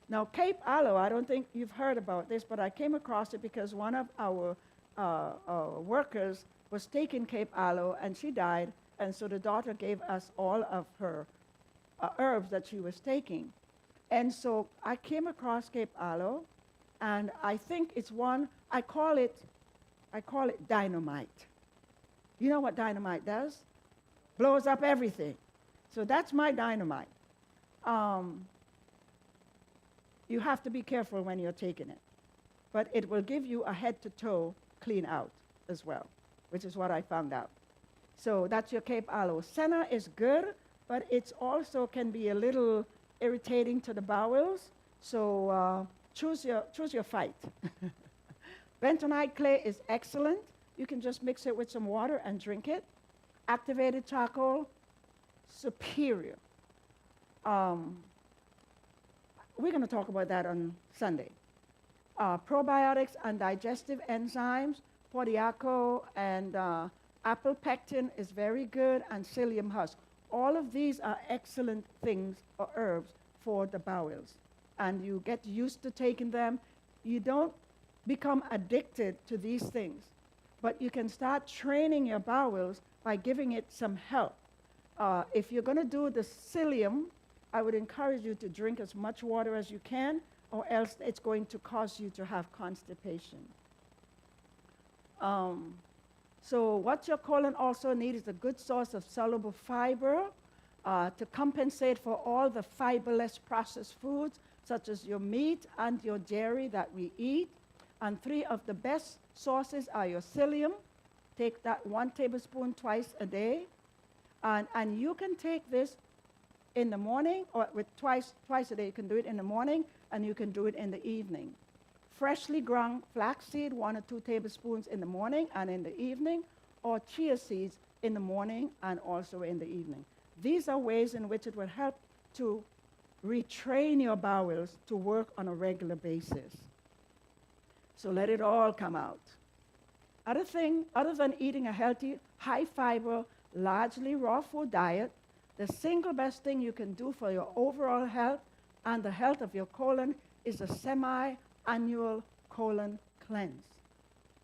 Now, Cape aloe, I don't think you've heard about this, but I came across it because one of our workers was taking Cape aloe, and she died, and so the daughter gave us all of her herbs that she was taking. And so I came across Cape aloe, and I think it's one, I call it dynamite. You know what dynamite does? Blows up everything. So that's my dynamite. You have to be careful when you're taking it. But it will give you a head to toe clean out as well, which is what I found out. So that's your Cape aloe. Senna is good, but it's also can be a little irritating to the bowels. So choose your fight. Bentonite clay is excellent. You can just mix it with some water and drink it. Activated charcoal, superior. We're going to talk about that on Sunday. Probiotics and digestive enzymes, Poriaco and apple pectin is very good, and psyllium husk. All of these are excellent things or herbs for the bowels. And you get used to taking them. You don't become addicted to these things, but you can start training your bowels by giving it some help. If you're going to do the psyllium, I would encourage you to drink as much water as you can, or else it's going to cause you to have constipation. So what your colon also needs is a good source of soluble fiber to compensate for all the fiberless processed foods, such as your meat and your dairy that we eat. And 3 of the best sources are your psyllium. Take that 1 tablespoon twice a day. And you can take this in the morning, or with twice a day. You can do it in the morning, and you can do it in the evening. Freshly ground flaxseed, 1 or 2 tablespoons in the morning and in the evening, or chia seeds in the morning and also in the evening. These are ways in which it will help to retrain your bowels to work on a regular basis. So let it all come out. Other than eating a healthy, high-fiber, largely raw food diet, the single best thing you can do for your overall health and the health of your colon is a semi-annual colon cleanse.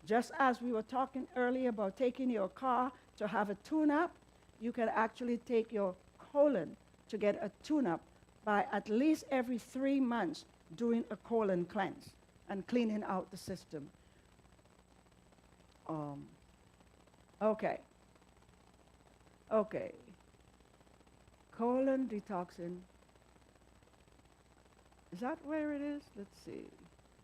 Just as we were talking earlier about taking your car to have a tune-up, you can actually take your colon to get a tune-up by at least every 3 months doing a colon cleanse. and cleaning out the system. Okay. Okay. Colon detoxin. Is that where it is? Let's see.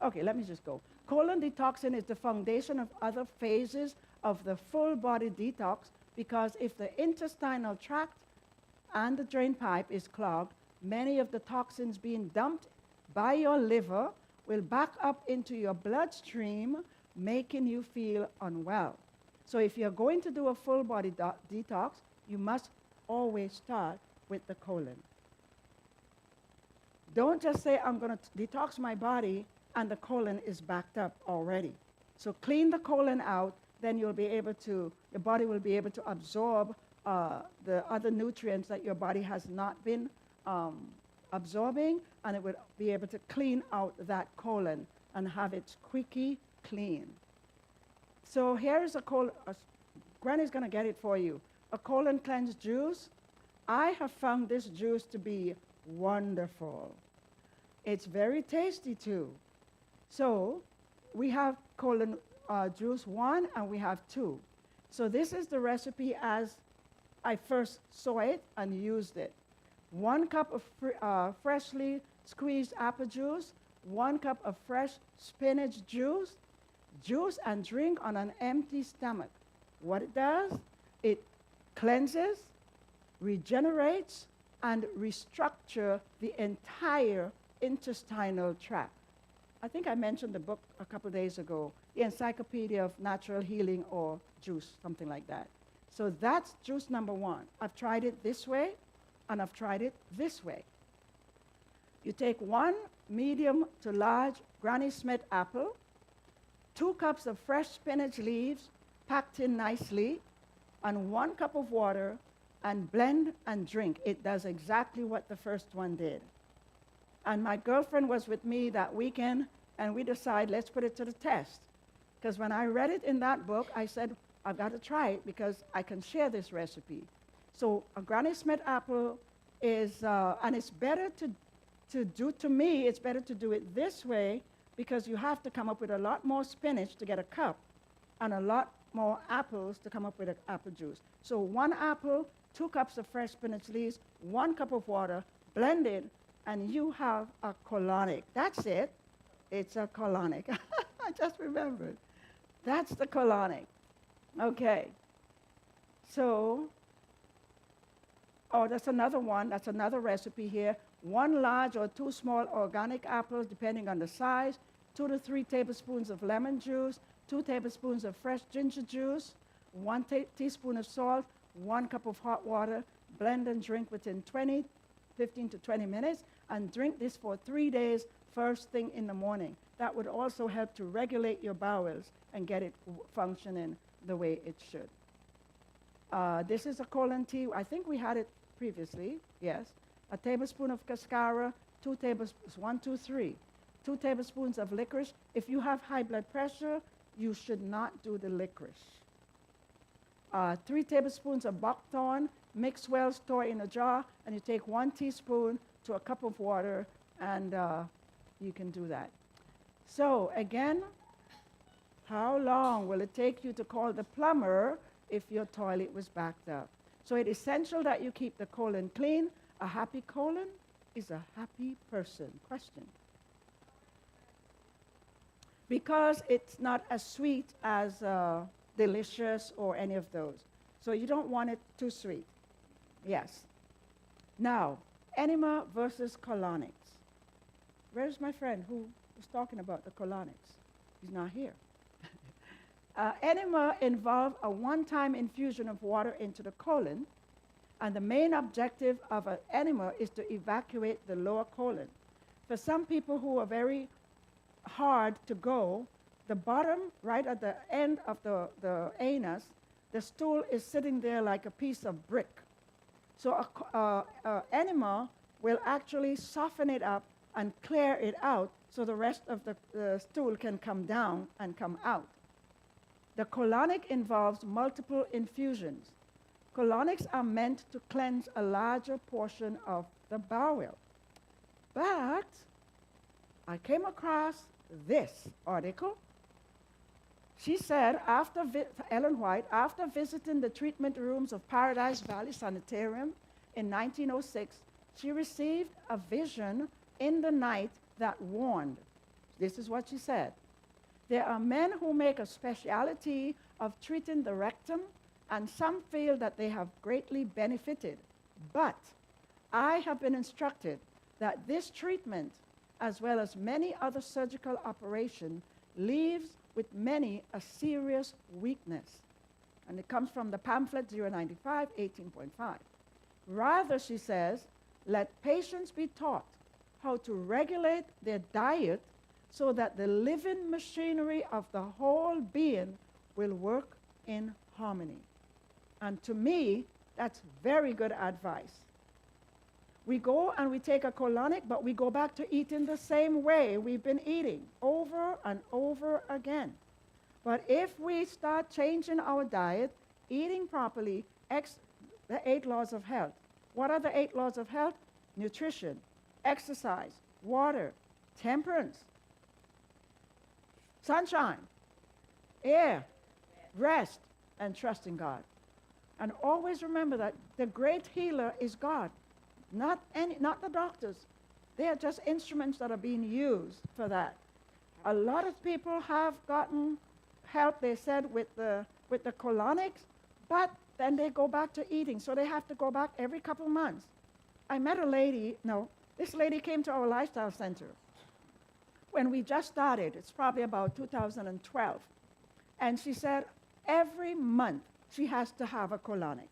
Okay, let me just go. Colon detoxin is the foundation of other phases of the full body detox, because if the intestinal tract and the drain pipe is clogged, many of the toxins being dumped by your liver will back up into your bloodstream, making you feel unwell. So if you're going to do a full body detox, you must always start with the colon. Don't just say, I'm going to detox my body, and the colon is backed up already. So clean the colon out, then you'll be able to, your body will be able to absorb the other nutrients that your body has not been absorbing, and it will be able to clean out that colon and have it squeaky clean. So here's a colon, Granny's going to get it for you. A colon cleanse juice. I have found this juice to be wonderful. It's very tasty too. So we have colon juice 1 and we have 2. So this is the recipe as I first saw it and used it. 1 cup of freshly squeezed apple juice, 1 cup of fresh spinach juice, juice and drink on an empty stomach. What it does, it cleanses, regenerates, and restructure the entire intestinal tract. I think I mentioned the book a couple days ago, the Encyclopedia of Natural Healing or Juice, something like that. So that's juice number 1. I've tried it this way, and I've tried it this way. You take 1 medium to large Granny Smith apple, 2 cups of fresh spinach leaves packed in nicely, and 1 cup of water, and blend and drink. It does exactly what the first one did. And my girlfriend was with me that weekend, and we decided, let's put it to the test. Because when I read it in that book, I said, I've got to try it because I can share this recipe. So a Granny Smith apple is, and it's better to do, to me, it's better to do it this way, because you have to come up with a lot more spinach to get a cup, and a lot more apples to come up with an apple juice. So 1 apple, 2 cups of fresh spinach leaves, 1 cup of water, blend it, and you have a colonic. That's it. It's a colonic. I just remembered. That's the colonic. Okay. So, that's another one. That's another recipe here. 1 large or 2 small organic apples, depending on the size, 2 to 3 tablespoons of lemon juice, 2 tablespoons of fresh ginger juice, 1 teaspoon of salt, 1 cup of hot water. Blend and drink within 15 to 20 minutes, and drink this for 3 days, first thing in the morning. That would also help to regulate your bowels and get it functioning the way it should. This is a colon tea. I think we had it previously, yes. A tablespoon of cascara, 2 tablespoons, 1, 2, 3. 2 tablespoons of licorice. If you have high blood pressure, you should not do the licorice. 3 tablespoons of buckthorn, mix well, store in a jar, and you take 1 teaspoon to a cup of water, and you can do that. So again, how long will it take you to call the plumber if your toilet was backed up? So it's essential that you keep the colon clean. A happy colon is a happy person. Question. Because it's not as sweet as delicious or any of those. So you don't want it too sweet. Yes. Now, enema versus colonics. Where's my friend who was talking about the colonics? He's not here. Enema involve a one-time infusion of water into the colon, and the main objective of an enema is to evacuate the lower colon. For some people who are very hard to go, the bottom, right at the end of the anus, the stool is sitting there like a piece of brick. So an enema will actually soften it up and clear it out so the rest of the stool can come down and come out. The colonic involves multiple infusions. Colonics are meant to cleanse a larger portion of the bowel. But I came across this article. She said, Ellen White, after visiting the treatment rooms of Paradise Valley Sanitarium in 1906, she received a vision in the night that warned. This is what she said. There are men who make a specialty of treating the rectum, and some feel that they have greatly benefited. But I have been instructed that this treatment, as well as many other surgical operations, leaves with many a serious weakness. And it comes from the pamphlet 095, 18.5. Rather, she says, let patients be taught how to regulate their diet so that the living machinery of the whole being will work in harmony. And to me, that's very good advice. We go and we take a colonic, but we go back to eating the same way we've been eating over and over again. But if we start changing our diet, eating properly, the 8 laws of health. What are the 8 laws of health? Nutrition, exercise, water, temperance, sunshine, air, rest, and trust in God. And always remember that the great healer is God, not the doctors. They are just instruments that are being used for that. A lot of people have gotten help, they said, with the colonics, but then they go back to eating, so they have to go back every couple of months. I met a lady, this lady came to our lifestyle center when we just started. It's probably about 2012. And she said every month she has to have a colonic.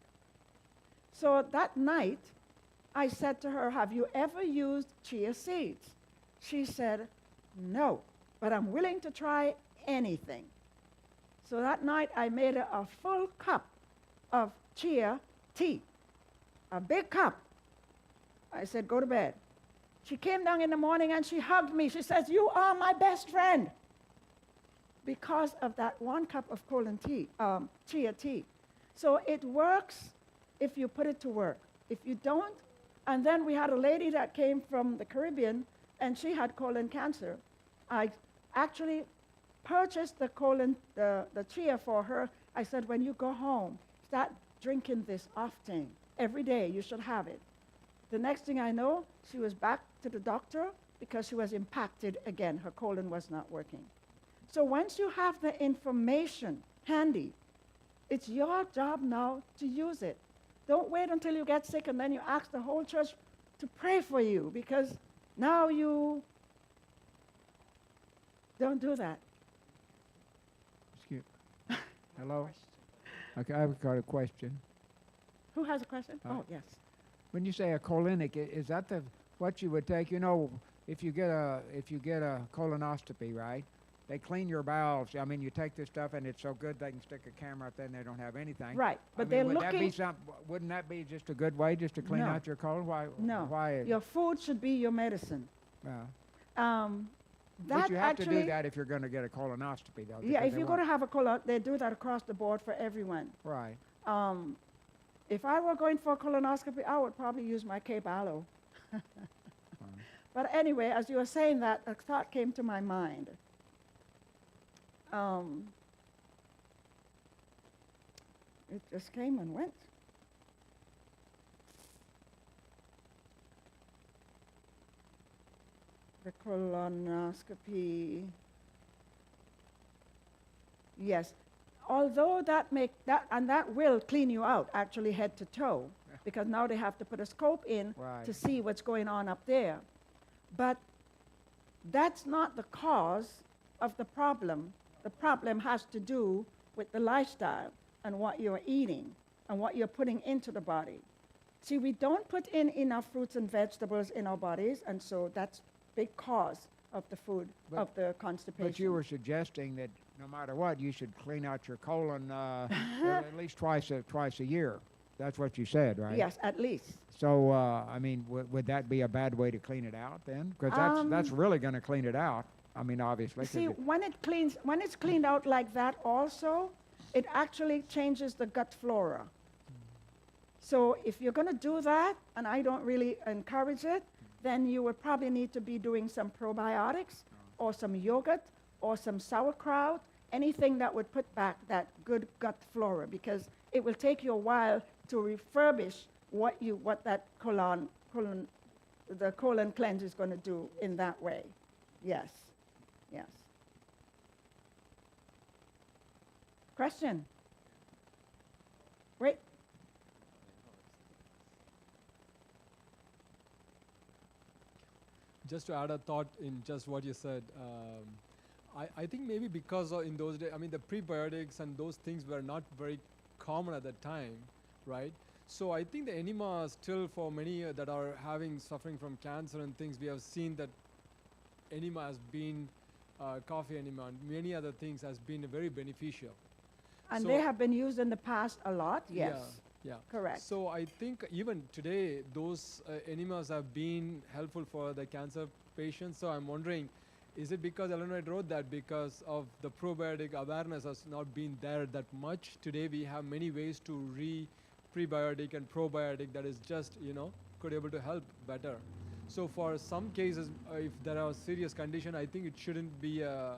So that night, I said to her, have you ever used chia seeds? She said, no, but I'm willing to try anything. So that night, I made her a full cup of chia tea, a big cup. I said, go to bed. She came down in the morning and she hugged me. She says, you are my best friend. Because of that 1 cup of chia tea. So it works if you put it to work. If you don't, and then we had a lady that came from the Caribbean, and she had colon cancer. I actually purchased the chia for her. I said, when you go home, start drinking this often. Every day you should have it. The next thing I know, she was back to the doctor because she was impacted again. Her colon was not working. So once you have the information handy, it's your job now to use it. Don't wait until you get sick and then you ask the whole church to pray for you, because now you don't do that. Excuse me. Hello? Okay, I've got a question. Who has a question? Oh, yes. When you say a colonic, is that what you would take? You know, if you get a colonoscopy, right? They clean your bowels. I mean, you take this stuff, and it's so good they can stick a camera up there, and they don't have anything. Right, but wouldn't that be just a good way just to clean out your colon? Why? No. Why? Your food should be your medicine. But you have to do that if you're going to get a colonoscopy, though. Yeah, if you're going to have a colon, they do that across the board for everyone. Right. If I were going for a colonoscopy, I would probably use my Cape Aloe. But anyway, as you were saying that, a thought came to my mind. It just came and went. The colonoscopy. Yes. Although that will clean you out, actually head to toe, because now they have to put a scope in to see what's going on up there. But that's not the cause of the problem. The problem has to do with the lifestyle and what you're eating and what you're putting into the body. See, we don't put in enough fruits and vegetables in our bodies, and so that's big cause of the food, of the constipation. But you were suggesting that no matter what, you should clean out your colon at least twice a year. That's what you said, right? Yes, at least. So, I mean, would that be a bad way to clean it out then? Because that's really going to clean it out. I mean, obviously. See, when it's cleaned out like that also, it actually changes the gut flora. So if you're going to do that, and I don't really encourage it, then you would probably need to be doing some probiotics or some yogurt or some sauerkraut, anything that would put back that good gut flora, because it will take you a while to refurbish what that the colon cleanse is going to do in that way. Yes, yes. Question? Wait. Just to add a thought in just what you said, I think maybe because in those days, I mean, the prebiotics and those things were not very common at that time, right? So I think the enema still, for many that are suffering from cancer and things, we have seen that enema has been, coffee enema and many other things has been very beneficial. And So- they have been used in the past a lot, yes. Yeah. Correct. So I think even today, those enemas have been helpful for the cancer patients. So I'm wondering, is it because Eleanor wrote that because of the probiotic awareness has not been there that much? Today we have many ways to prebiotic and probiotic that is just, could able to help better. So for some cases, if there are serious condition, I think it shouldn't be a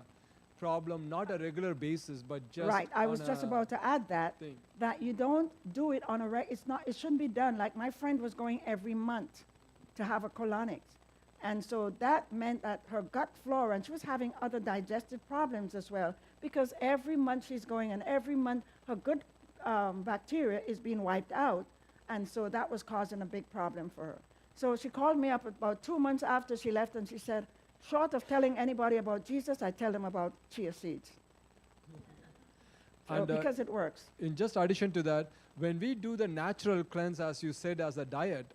problem, not a regular basis, but just Right, I on was just a about to add that, thing. that you don't do it on it shouldn't be done, like my friend was going every month to have a colonics. And so that meant that her gut flora, and she was having other digestive problems as well, because every month she's going, and every month her good bacteria is being wiped out, and so that was causing a big problem for her. So she called me up about 2 months after she left, and she said, short of telling anybody about Jesus, I tell them about chia seeds. So And, because it works. In just addition to that, when we do the natural cleanse, as you said, as a diet,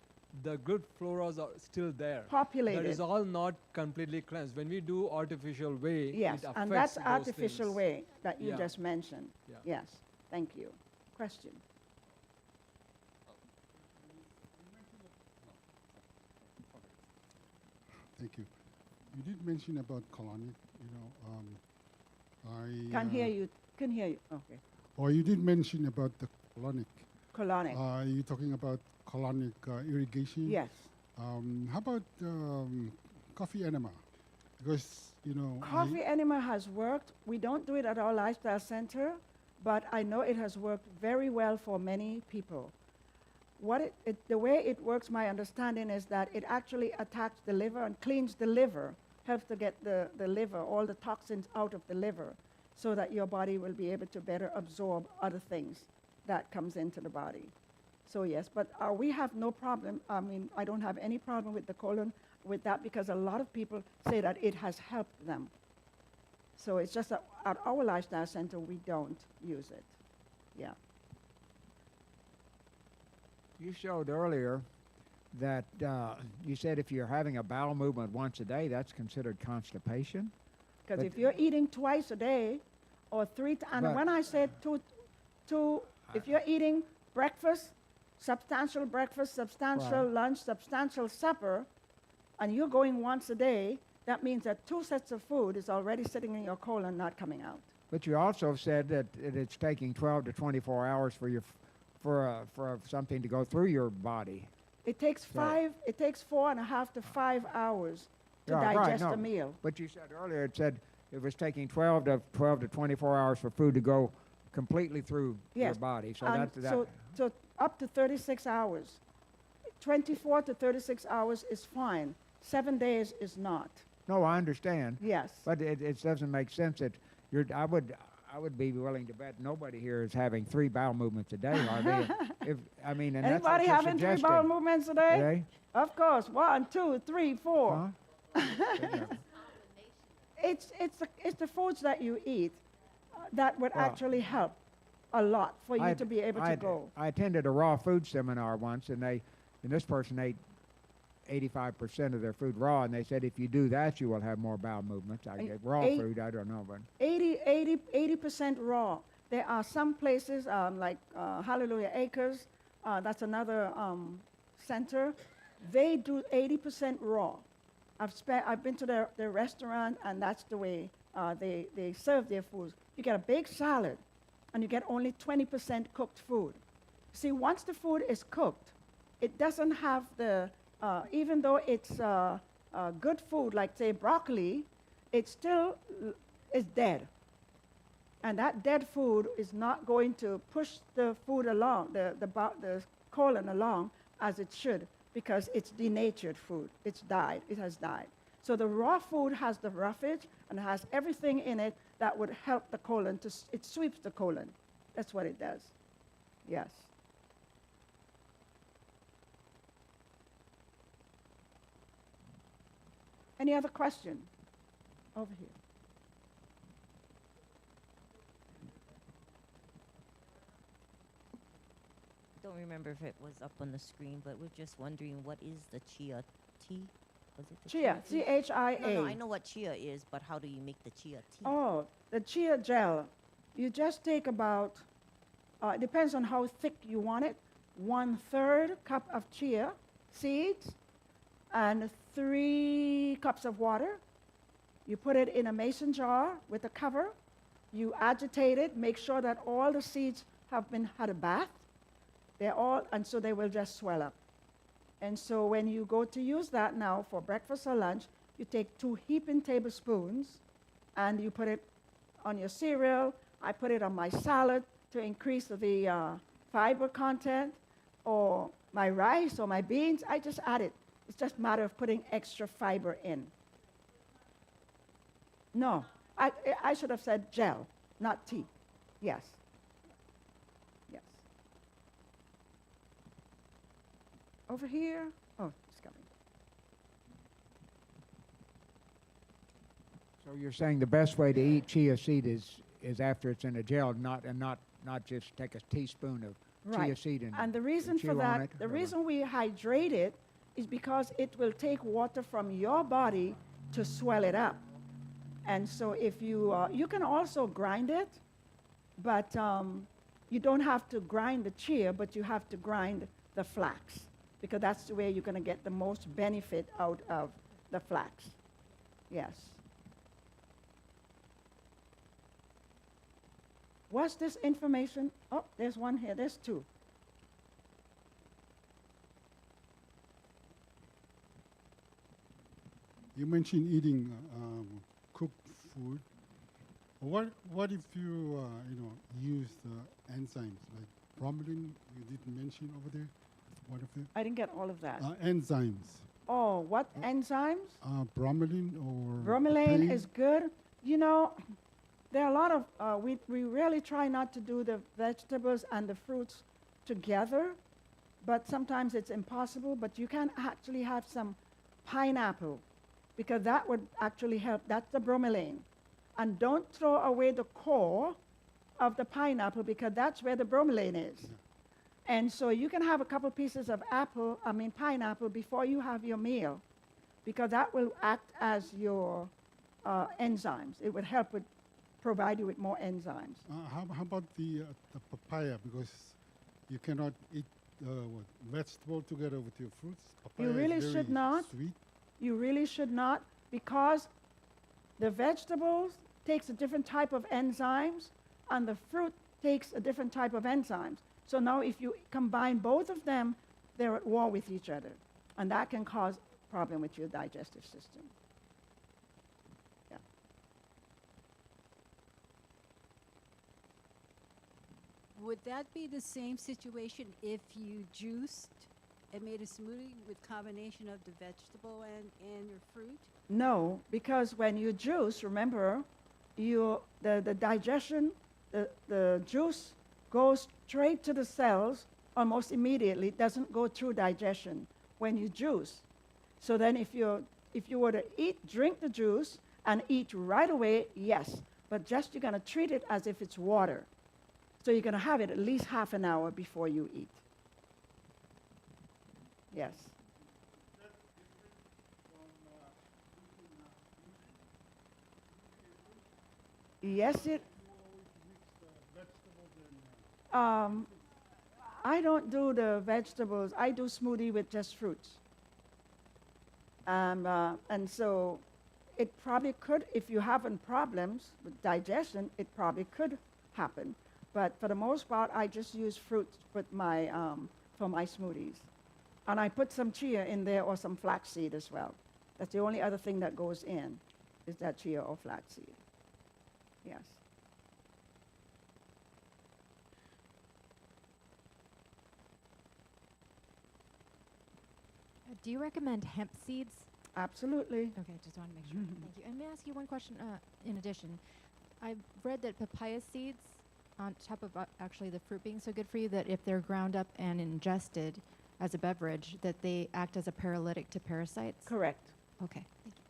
the good floras are still there. Populated. That is all not completely cleansed. When we do artificial way, Yes, it affects and that's those artificial things. way that you Yeah. just mentioned. Yeah. Yes, thank you. Question? Thank you. You did mention about colonic, Can hear you. Can hear you. Okay. Or you did mention about the colonic. Colonic. Are you talking about colonic irrigation? Yes. How about coffee enema? Because, Coffee enema has worked. We don't do it at our lifestyle center, but I know it has worked very well for many people. The way it works, my understanding is that it actually attacks the liver and cleans the liver, helps to get the liver, all the toxins out of the liver, so that your body will be able to better absorb other things that comes into the body. So yes, but we have no problem. I mean, I don't have any problem with the colon with that, because a lot of people say that it has helped them. So it's just that at our lifestyle center, we don't use it. Yeah. You showed earlier that you said if you're having a bowel movement once a day, that's considered constipation. Because But- if you're eating twice a day or and But- when I said if you're eating breakfast, substantial Right. lunch, substantial supper, and you're going once a day, that means that 2 sets of food is already sitting in your colon, not coming out. But you also said that it's taking 12 to 24 hours for something to go through your body. It takes Right. it takes 4.5 to 5 hours to Yeah, right, digest no. a meal. But you said earlier it was taking 12 to 24 hours for food to go completely through your Yes, body. So And so up to 36 hours. 24 to 36 hours is fine. 7 days is not. no, I understand. Yes. But it doesn't make sense that I would be willing to bet nobody here is having 3 bowel movements a day, are they? And that's what Anybody you're having 3 suggesting. bowel movements a day? Today? Of course. 1, 2, 3, 4. Huh? It's the foods that you eat that would Well, actually help a lot for you to be able to go. I attended a raw food seminar once, and this person ate 85% of their food raw, and they said if you do that, you will have more bowel movements. I And get raw eight- food, I don't know, but 80% raw. There are some places like Hallelujah Acres, that's another center. They do 80% raw. I've been to their restaurant, and that's the way they serve their foods. You get a big salad, and you get only 20% cooked food. See, once the food is cooked, it doesn't have even though it's good food, like say broccoli, it still is dead. And that dead food is not going to push the food along, the colon along as it should, because it's denatured food. It's died. It has died. So the raw food has the roughage and has everything in it that would help the colon it sweeps the colon. That's what it does. Yes. Any other question? Over here. Don't remember if it was up on the screen, but we're just wondering what is the chia tea? Was it the Chia, tea? C-H-I-A. No, I know what chia is, but how do you make the chia tea? Oh, the chia gel. You just take about, it depends on how thick you want it, 1/3 cup of chia seeds and 3 cups of water. You put it in a mason jar with a cover. You agitate it, make sure that all the seeds have had a bath. And so they will just swell up. And so when you go to use that now for breakfast or lunch, you take 2 heaping tablespoons and you put it on your cereal. I put it on my salad to increase the fiber content, or my rice or my beans. I just add it. It's just a matter of putting extra fiber in. No, I should have said gel, not tea. Yes. Yes. Over here. Oh, it's coming. So you're saying the best way to eat chia seed is after it's in a gel, not just take a teaspoon of chia seed And the reason for that, the reason we hydrate it is because it will take water from your body to swell it up. And so if you can also grind it, but you don't have to grind the chia, but you have to grind the flax, because that's the way you're going to get the most benefit out of the flax. Yes. What's this information? Oh, there's one here. There's 2. You mentioned eating cooked food. What if you use enzymes like bromelain? You didn't mention over there. What if they? I didn't get all of that. Enzymes. Oh, what enzymes? Bromelain or Bromelain pain? is good. You know, there are a lot of, we really try not to do the vegetables and the fruits together, but sometimes it's impossible. But you can actually have some pineapple, because that would actually help. That's the bromelain. And don't throw away the core of the pineapple, because that's where the bromelain is. Yeah. And so you can have a couple pieces of pineapple before you have your meal, because that will act as your enzymes. It would help provide you with more enzymes. How about the papaya? Because you cannot eat vegetable together with your fruits. Papaya You really is very should not. Sweet. You really should not, because the vegetables takes a different type of enzymes, and the fruit takes a different type of enzymes. So now if you combine both of them, they're at war with each other. And that can cause a problem with your digestive system. Yeah. Would that be the same situation if you juiced and made a smoothie with combination of the vegetable and your fruit? No, because when you juice, remember, the digestion, the juice goes straight to the cells almost immediately. It doesn't go through digestion when you juice. So then if you were to drink the juice and eat right away, yes. But just you're going to treat it as if it's water. So you're going to have it at least half an hour before you eat. Yes. Yes, it. I don't do the vegetables. I do smoothie with just fruits. And so it probably could, if you're having problems with digestion, it probably could happen. But for the most part, I just use fruits with for my smoothies. And I put some chia in there or some flaxseed as well. That's the only other thing that goes in. is that chia or flaxseed. Yes. Do you recommend hemp seeds? Absolutely. Okay, just want to make sure. Thank you. And may I ask you one question in addition? I've read that papaya seeds, on top of actually the fruit being so good for you, that if they're ground up and ingested as a beverage, that they act as a paralytic to parasites? Correct. Okay, thank you.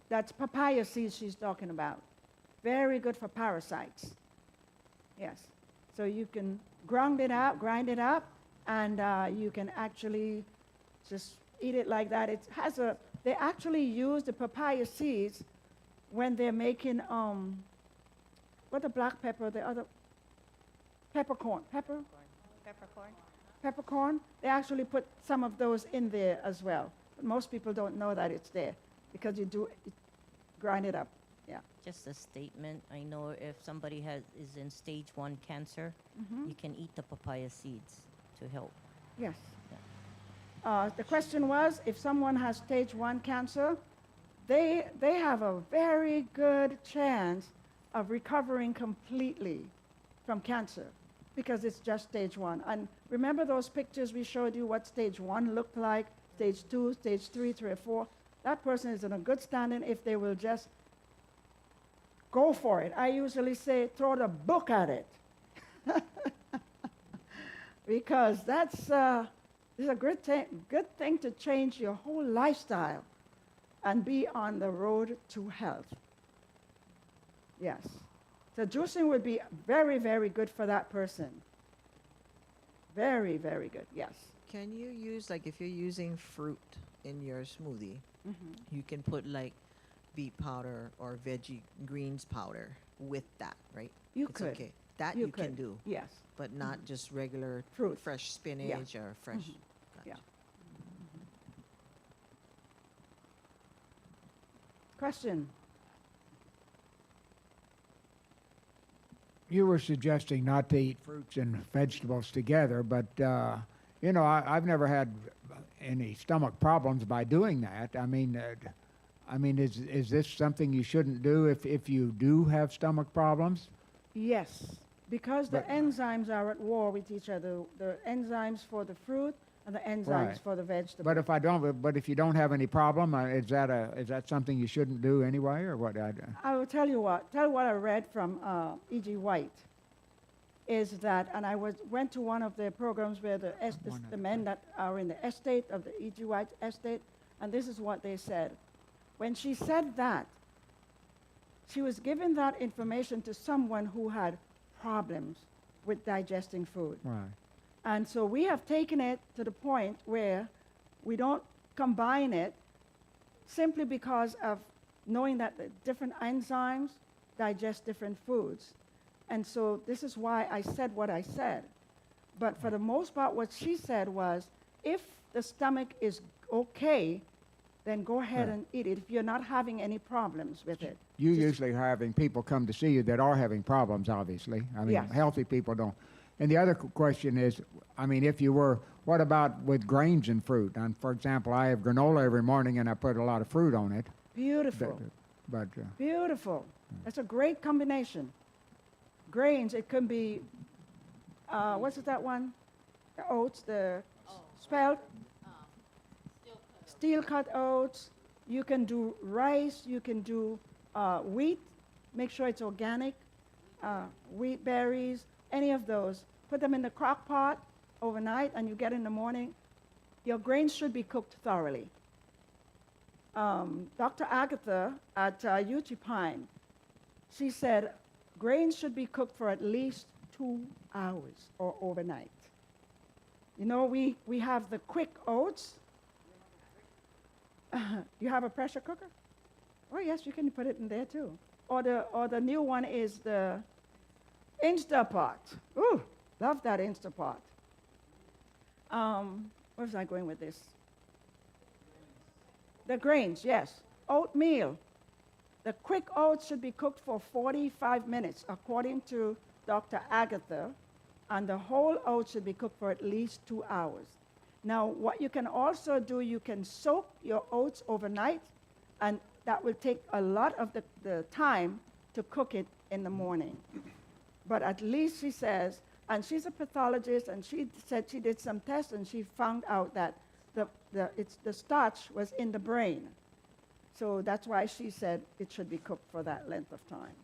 That's papaya seeds she's talking about. Very good for parasites. Yes. So you can grind it up, and you can actually just eat it like that. It has a, they actually use the papaya seeds when they're making, what the black pepper, the other, peppercorn. Peppercorn. They actually put some of those in there as well. But most people don't know that it's there because you do grind it up. Yeah. Just a statement. I know if somebody is in stage 1 cancer, you can eat the papaya seeds to help. Yes. The question was, if someone has stage 1 cancer, they have a very good chance of recovering completely from cancer because it's just stage 1. And remember those pictures we showed you what stage 1 looked like, stage 2, stage 3, 3 or 4? That person is in a good standing if they will just go for it. I usually say throw the book at it because that's it's a good thing to change your whole lifestyle and be on the road to health. Yes. So juicing would be very, very good for that person. Very, very good, yes. Can you use, like, if you're using fruit in your smoothie, you can put, like, beet powder or veggie greens powder with that, right? You It's could. okay. That You you can could. do, Yes. but not just regular Fruit. fresh spinach or fresh. Yeah. Gotcha. Question? You were suggesting not to eat fruits and vegetables together, but you know, I've never had any stomach problems by doing that. I mean, is this something you shouldn't do if you do have stomach problems? Yes, because the But- enzymes are at war with each other. The enzymes for the fruit and the enzymes Right. for the vegetable. But if you don't have any problem, is that something you shouldn't do anyway, or what? I will tell you what I read from E.G. White is that, and I went to one of the programs where the men that are in the estate of the E.G. White estate, and this is what they said. When she said that, she was giving that information to someone who had problems with digesting food. Right. And so we have taken it to the point where we don't combine it simply because of knowing that the different enzymes digest different foods. And so this is why I said what I said. But for the most part, what she said was, if the stomach is okay, then go ahead and eat it if you're not having any problems with it. You Just- usually are having people come to see you that are having problems, obviously. I mean, Yes. healthy people don't. And the other question is, I mean, if you were, what about with grains and fruit? And for example, I have granola every morning and I put a lot of fruit on it. Beautiful. But Beautiful. That's a great combination. Grains, it can be, what's that one? The oats, the spelt, steel cut oats. You can do rice, you can do wheat, make sure it's organic, wheat berries, any of those. Put them in the crock pot overnight and you get in the morning. Your grains should be cooked thoroughly. Dr. Agatha at UT Pine, she said grains should be cooked for at least 2 hours or overnight. You know, we have the quick oats. You have a pressure cooker? Oh yes, you can put it in there too. Or the new one is the Instapot. Ooh, love that Instapot. Where was I going with this? The grains, yes. Oatmeal. The quick oats should be cooked for 45 minutes, according to Dr. Agatha, and the whole oats should be cooked for at least 2 hours. Now, what you can also do, you can soak your oats overnight, and that will take a lot of the time to cook it in the morning. But at least she says, and she's a pathologist, and she said she did some tests, and she found out that the starch was in the brain. So that's why she said it should be cooked for that length of time.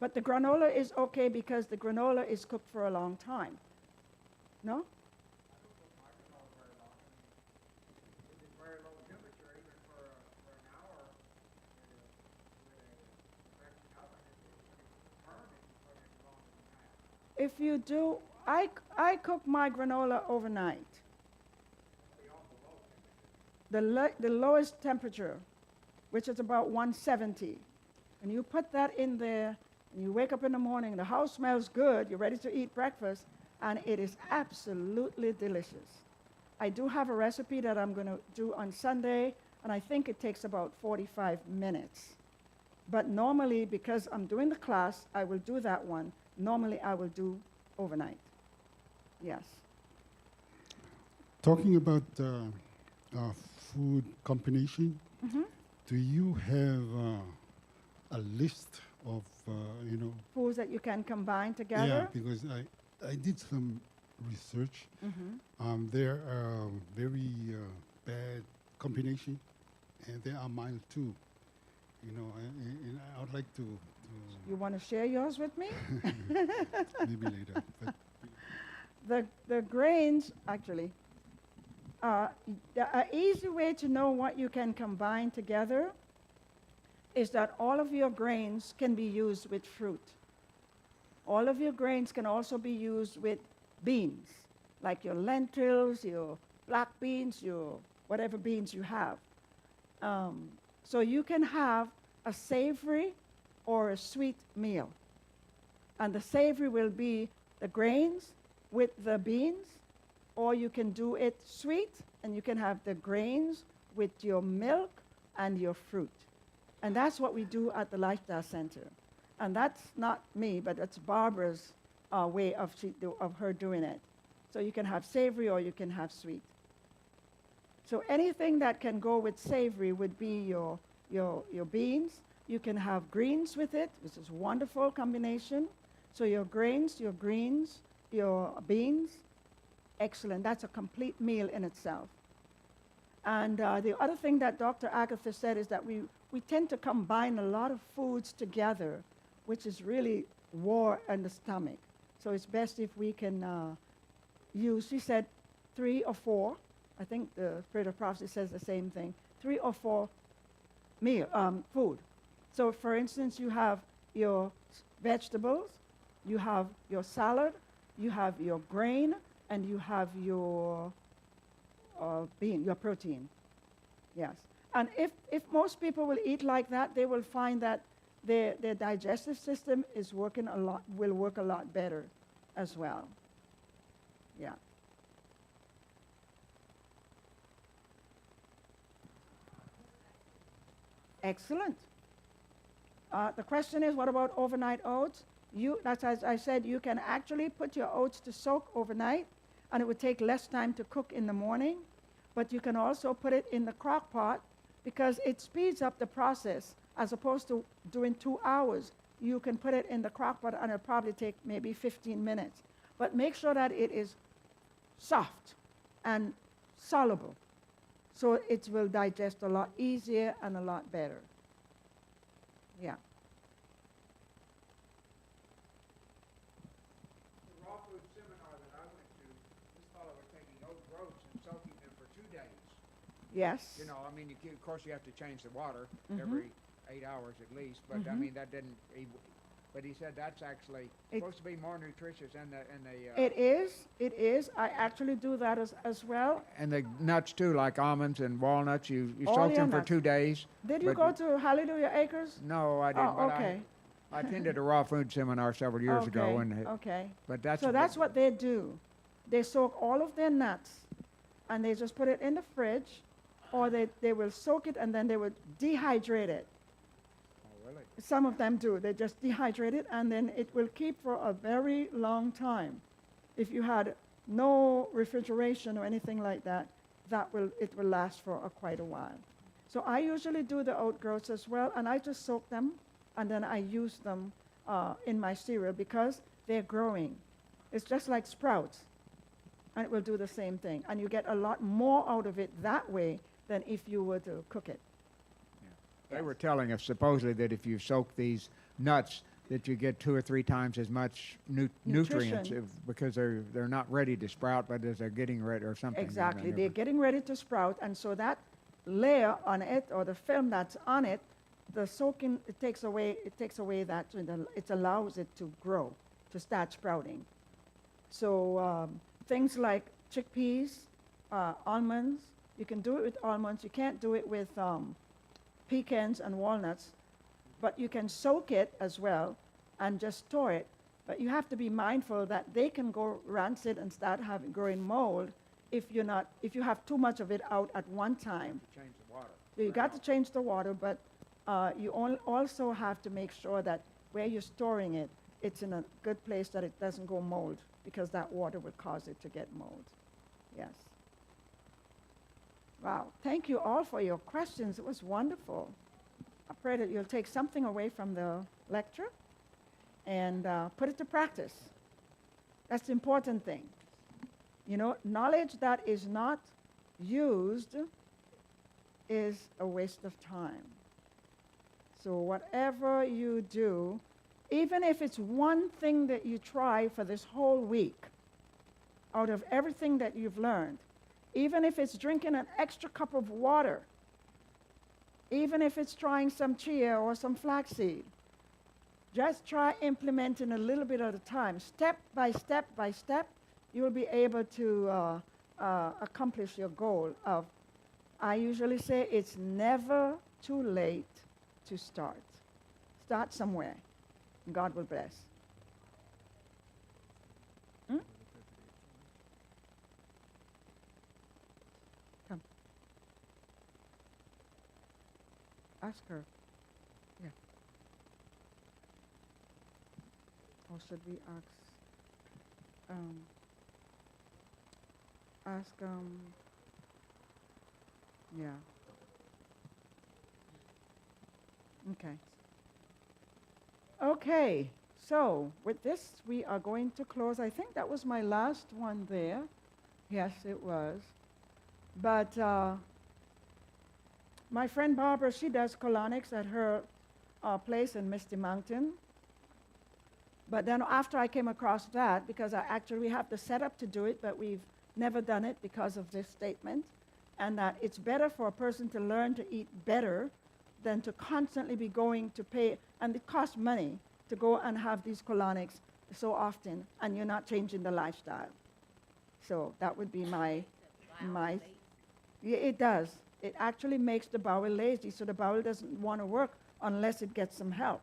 But the granola is okay because the granola is cooked for a long time. No? If you do, I cook my granola overnight. The lowest temperature, which is about 170. And you put that in there, and you wake up in the morning, the house smells good, you're ready to eat breakfast, and it is absolutely delicious. I do have a recipe that I'm going to do on Sunday, and I think it takes about 45 minutes. But normally, because I'm doing the class, I will do that one. Normally, I will do overnight. Yes. Talking about food combination, do you have a list of, foods that you can combine together? Yeah, because I did some research. There are very bad combination, and there are mild too. And I would like to You want to share yours with me? maybe later. But The grains, actually, an easy way to know what you can combine together is that all of your grains can be used with fruit. All of your grains can also be used with beans, like your lentils, your black beans, your whatever beans you have. So you can have a savory or a sweet meal. And the savory will be the grains with the beans, or you can do it sweet, and you can have the grains with your milk and your fruit. And that's what we do at the Lifestyle Center. And that's not me, but that's Barbara's way of her doing it. So you can have savory or you can have sweet. So anything that can go with savory would be your beans. You can have greens with it, which is a wonderful combination. So your grains, your greens, your beans, excellent. That's a complete meal in itself. And the other thing that Dr. Agatha said is that we tend to combine a lot of foods together, which is really war in the stomach. So it's best if we can use, she said, 3 or 4. I think the Spirit of Prophecy says the same thing. 3 or 4 food. So for instance, you have your vegetables, you have your salad, you have your grain, and you have your bean, your protein. Yes. And if most people will eat like that, they will find that their digestive system is will work a lot better as well. Yeah. Excellent. The question is, what about overnight oats? That's as I said, you can actually put your oats to soak overnight, and it would take less time to cook in the morning. But you can also put it in the crock pot because it speeds up the process. As opposed to doing 2 hours, you can put it in the crock pot, and it'll probably take maybe 15 minutes. But make sure that it is soft and soluble, so it will digest a lot easier and a lot better. Yeah. The raw food seminar that I went to, this fellow was taking oat groats and soaking them for 2 days. Yes. I mean, of course you have to change the water every 8 hours at least, but I mean, that didn't, but he said that's actually supposed to be more nutritious than the It is. I actually do that as well. And the nuts too, like almonds and walnuts, you All soak your them for nuts. 2 days. Did you but go to Hallelujah Acres? No, I didn't. Oh, but okay. I attended a raw food seminar several years ago, and Okay. but that's So that's what they do. They soak all of their nuts, and they just put it in the fridge, or they will soak it and then they will dehydrate it. Oh, really? Some of them do. They just dehydrate it, and then it will keep for a very long time. If you had no refrigeration or anything like that, it will last for quite a while. So I usually do the outgrowths as well, and I just soak them, and then I use them in my cereal because they're growing. It's just like sprouts, and it will do the same thing. And you get a lot more out of it that way than if you were to cook it. They were telling us supposedly that if you soak these nuts, that you get 2 or 3 times as much nutrients because they're not ready to sprout, but as they're getting ready or something. Exactly. They're getting ready to sprout, and so that layer on it or the film that's on it, the soaking, it takes away that, it allows it to grow, to start sprouting. So things like chickpeas, almonds, you can do it with almonds. You can't do it with pecans and walnuts, but you can soak it as well and just store it. But you have to be mindful that they can go rancid and start growing mold if you have too much of it out at one time. Change the water. You got to change the water, but you also have to make sure that where you're storing it, it's in a good place that it doesn't go mold, because that water would cause it to get mold. Yes. Wow. Thank you all for your questions. It was wonderful. I pray that you'll take something away from the lecture and put it to practice. That's the important thing. You know, knowledge that is not used is a waste of time. So whatever you do, even if it's one thing that you try for this whole week, out of everything that you've learned, even if it's drinking an extra cup of water, even if it's trying some chia or some flaxseed, just try implementing a little bit at a time. Step by step by step, you will be able to accomplish your goal of, I usually say it's never too late to start. Start somewhere. God will bless. Come. Ask her. Yeah. Or should we ask, yeah. Okay. Okay, so with this, we are going to close. I think that was my last one there. Yes, it was. But my friend Barbara, she does colonics at her place in Misty Mountain. But then after I came across that, because we have the setup to do it, but we've never done it because of this statement, and that it's better for a person to learn to eat better than to constantly be going to pay, and it costs money to go and have these colonics so often, and you're not changing the lifestyle. So that would be my yeah, it does. It actually makes the bowel lazy, so the bowel doesn't want to work unless it gets some help.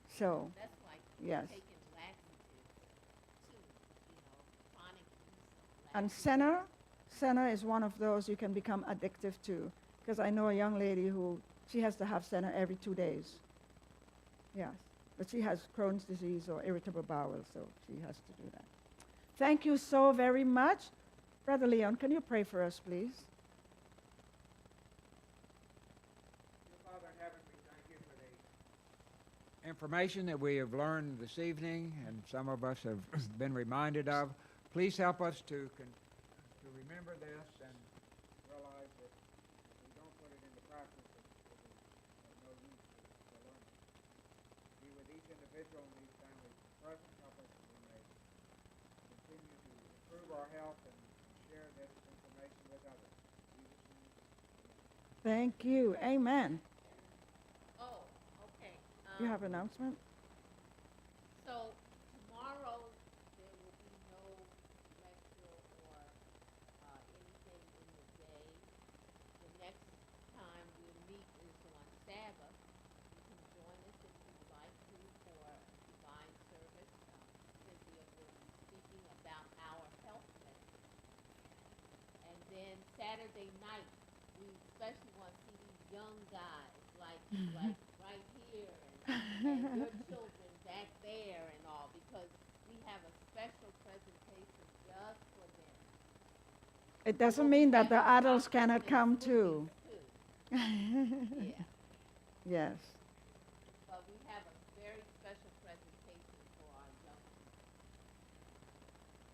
So, That's like yes. taking laxatives too, chronic use of And laxatives. senna is one of those you can become addictive to, because I know a young lady who, she has to have senna every 2 days. Yes, but she has Crohn's disease or irritable bowel, so she has to do that. Thank you so very much. Brother Leon, can you pray for us, please? Dear Father in heaven, we thank you for the information that we have learned this evening, and some of us have been reminded of. Please help us to remember this and realize that if we don't put it into practice, it of no use to learn it. Be with each individual in these families present. Help us that we may continue to improve our health and share this information with others. In Jesus' name, amen. Thank you. Amen. Oh, okay. You have an announcement? So tomorrow there will be no lecture or anything in the day. The next time we'll meet is on Sabbath. You can join us if you would like to for divine service. Cynthia will be speaking about our health message. And then Saturday night, we especially want to see these young guys like right here and your children back there and all, because we have a special presentation just for them. It doesn't mean that the adults cannot come too. Yeah. Yes. But we have a very special presentation